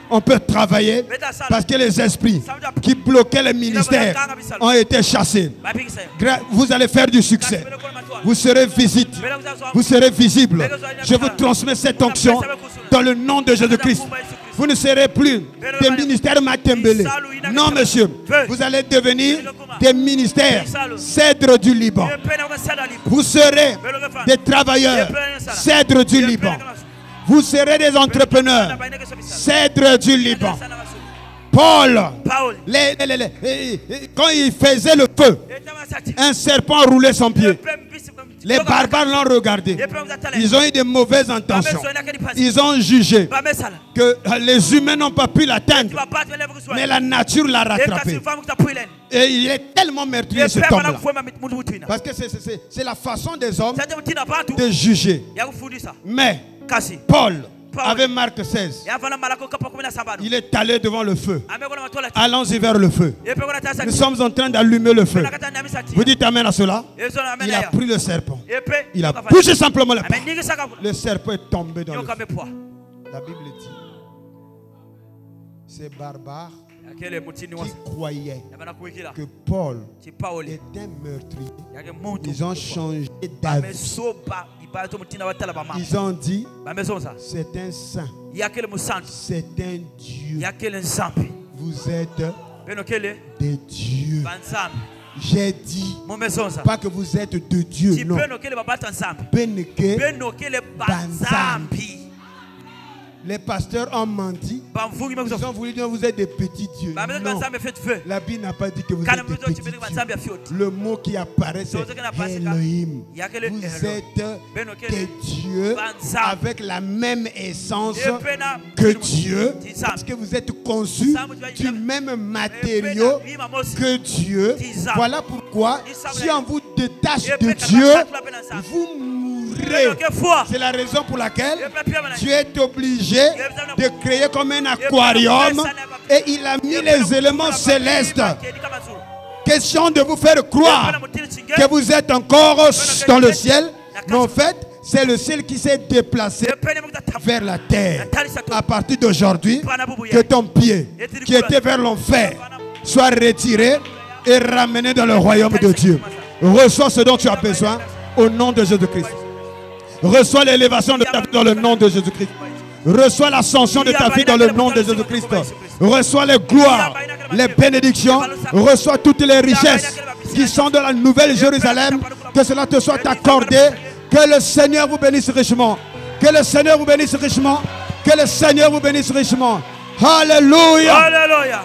Speaker 2: On peut travailler parce que les esprits qui bloquaient les ministères ont été chassés. Vous allez faire du succès. Vous serez visible. Vous serez visible. Je vous transmets cette onction dans le nom de Jésus-Christ. Vous ne serez plus des ministères Matembele. Non, monsieur. Vous allez devenir des ministères cèdres du Liban. Vous serez des travailleurs cèdres du Liban. Vous serez des entrepreneurs cèdres du Liban. Paul, quand il faisait le feu, un serpent roulait son pied. Les barbares l'ont regardé. Ils ont eu de mauvaises intentions. Ils ont jugé que les humains n'ont pas pu l'atteindre, mais la nature l'a rattrapé. Et il est tellement meurtrier, cet homme-là. Parce que c'est la façon des hommes de juger. Mais Paul, avec Marc 16, il est allé devant le feu. Allons-y vers le feu. Nous sommes en train d'allumer le feu. Vous dites amen à cela? Il a pris le serpent. Il a poussé simplement le porte. Le serpent est tombé dans le feu. La Bible dit, ces barbares qui croyaient que Paul était meurtrier, ils ont changé d'avis. Ils ont dit, c'est un saint, c'est un Dieu. Vous êtes des dieux. J'ai dit, pas que vous êtes de Dieu, non. Beneke Banzambi. Les pasteurs ont menti. Ils ont voulu dire que vous êtes des petits dieux. Non. La Bible n'a pas dit que vous êtes des petits dieux. Le mot qui apparaît, c'est Elohim. Vous êtes des dieux avec la même essence que Dieu, parce que vous êtes conçus du même matériau que Dieu. Voilà pourquoi, si on vous détache de Dieu, vous mourrez. C'est la raison pour laquelle Dieu est obligé de créer comme un aquarium et il a mis les éléments célestes. Question de vous faire croire que vous êtes encore dans le ciel, mais en fait c'est le ciel qui s'est déplacé vers la terre. À partir d'aujourd'hui, que ton pied qui était vers l'enfer soit retiré et ramené dans le royaume de Dieu. Reçois ce dont tu as besoin au nom de Jésus-Christ. Reçois l'élévation de ta vie dans le nom de Jésus-Christ. Reçois l'ascension de ta vie dans le nom de Jésus-Christ. Reçois les gloires, les bénédictions. Reçois toutes les richesses qui sont dans la nouvelle Jérusalem. Que cela te soit accordé. Que le Seigneur vous bénisse richement. Que le Seigneur vous bénisse richement. Que le Seigneur vous bénisse richement. Alléluia. Alléluia.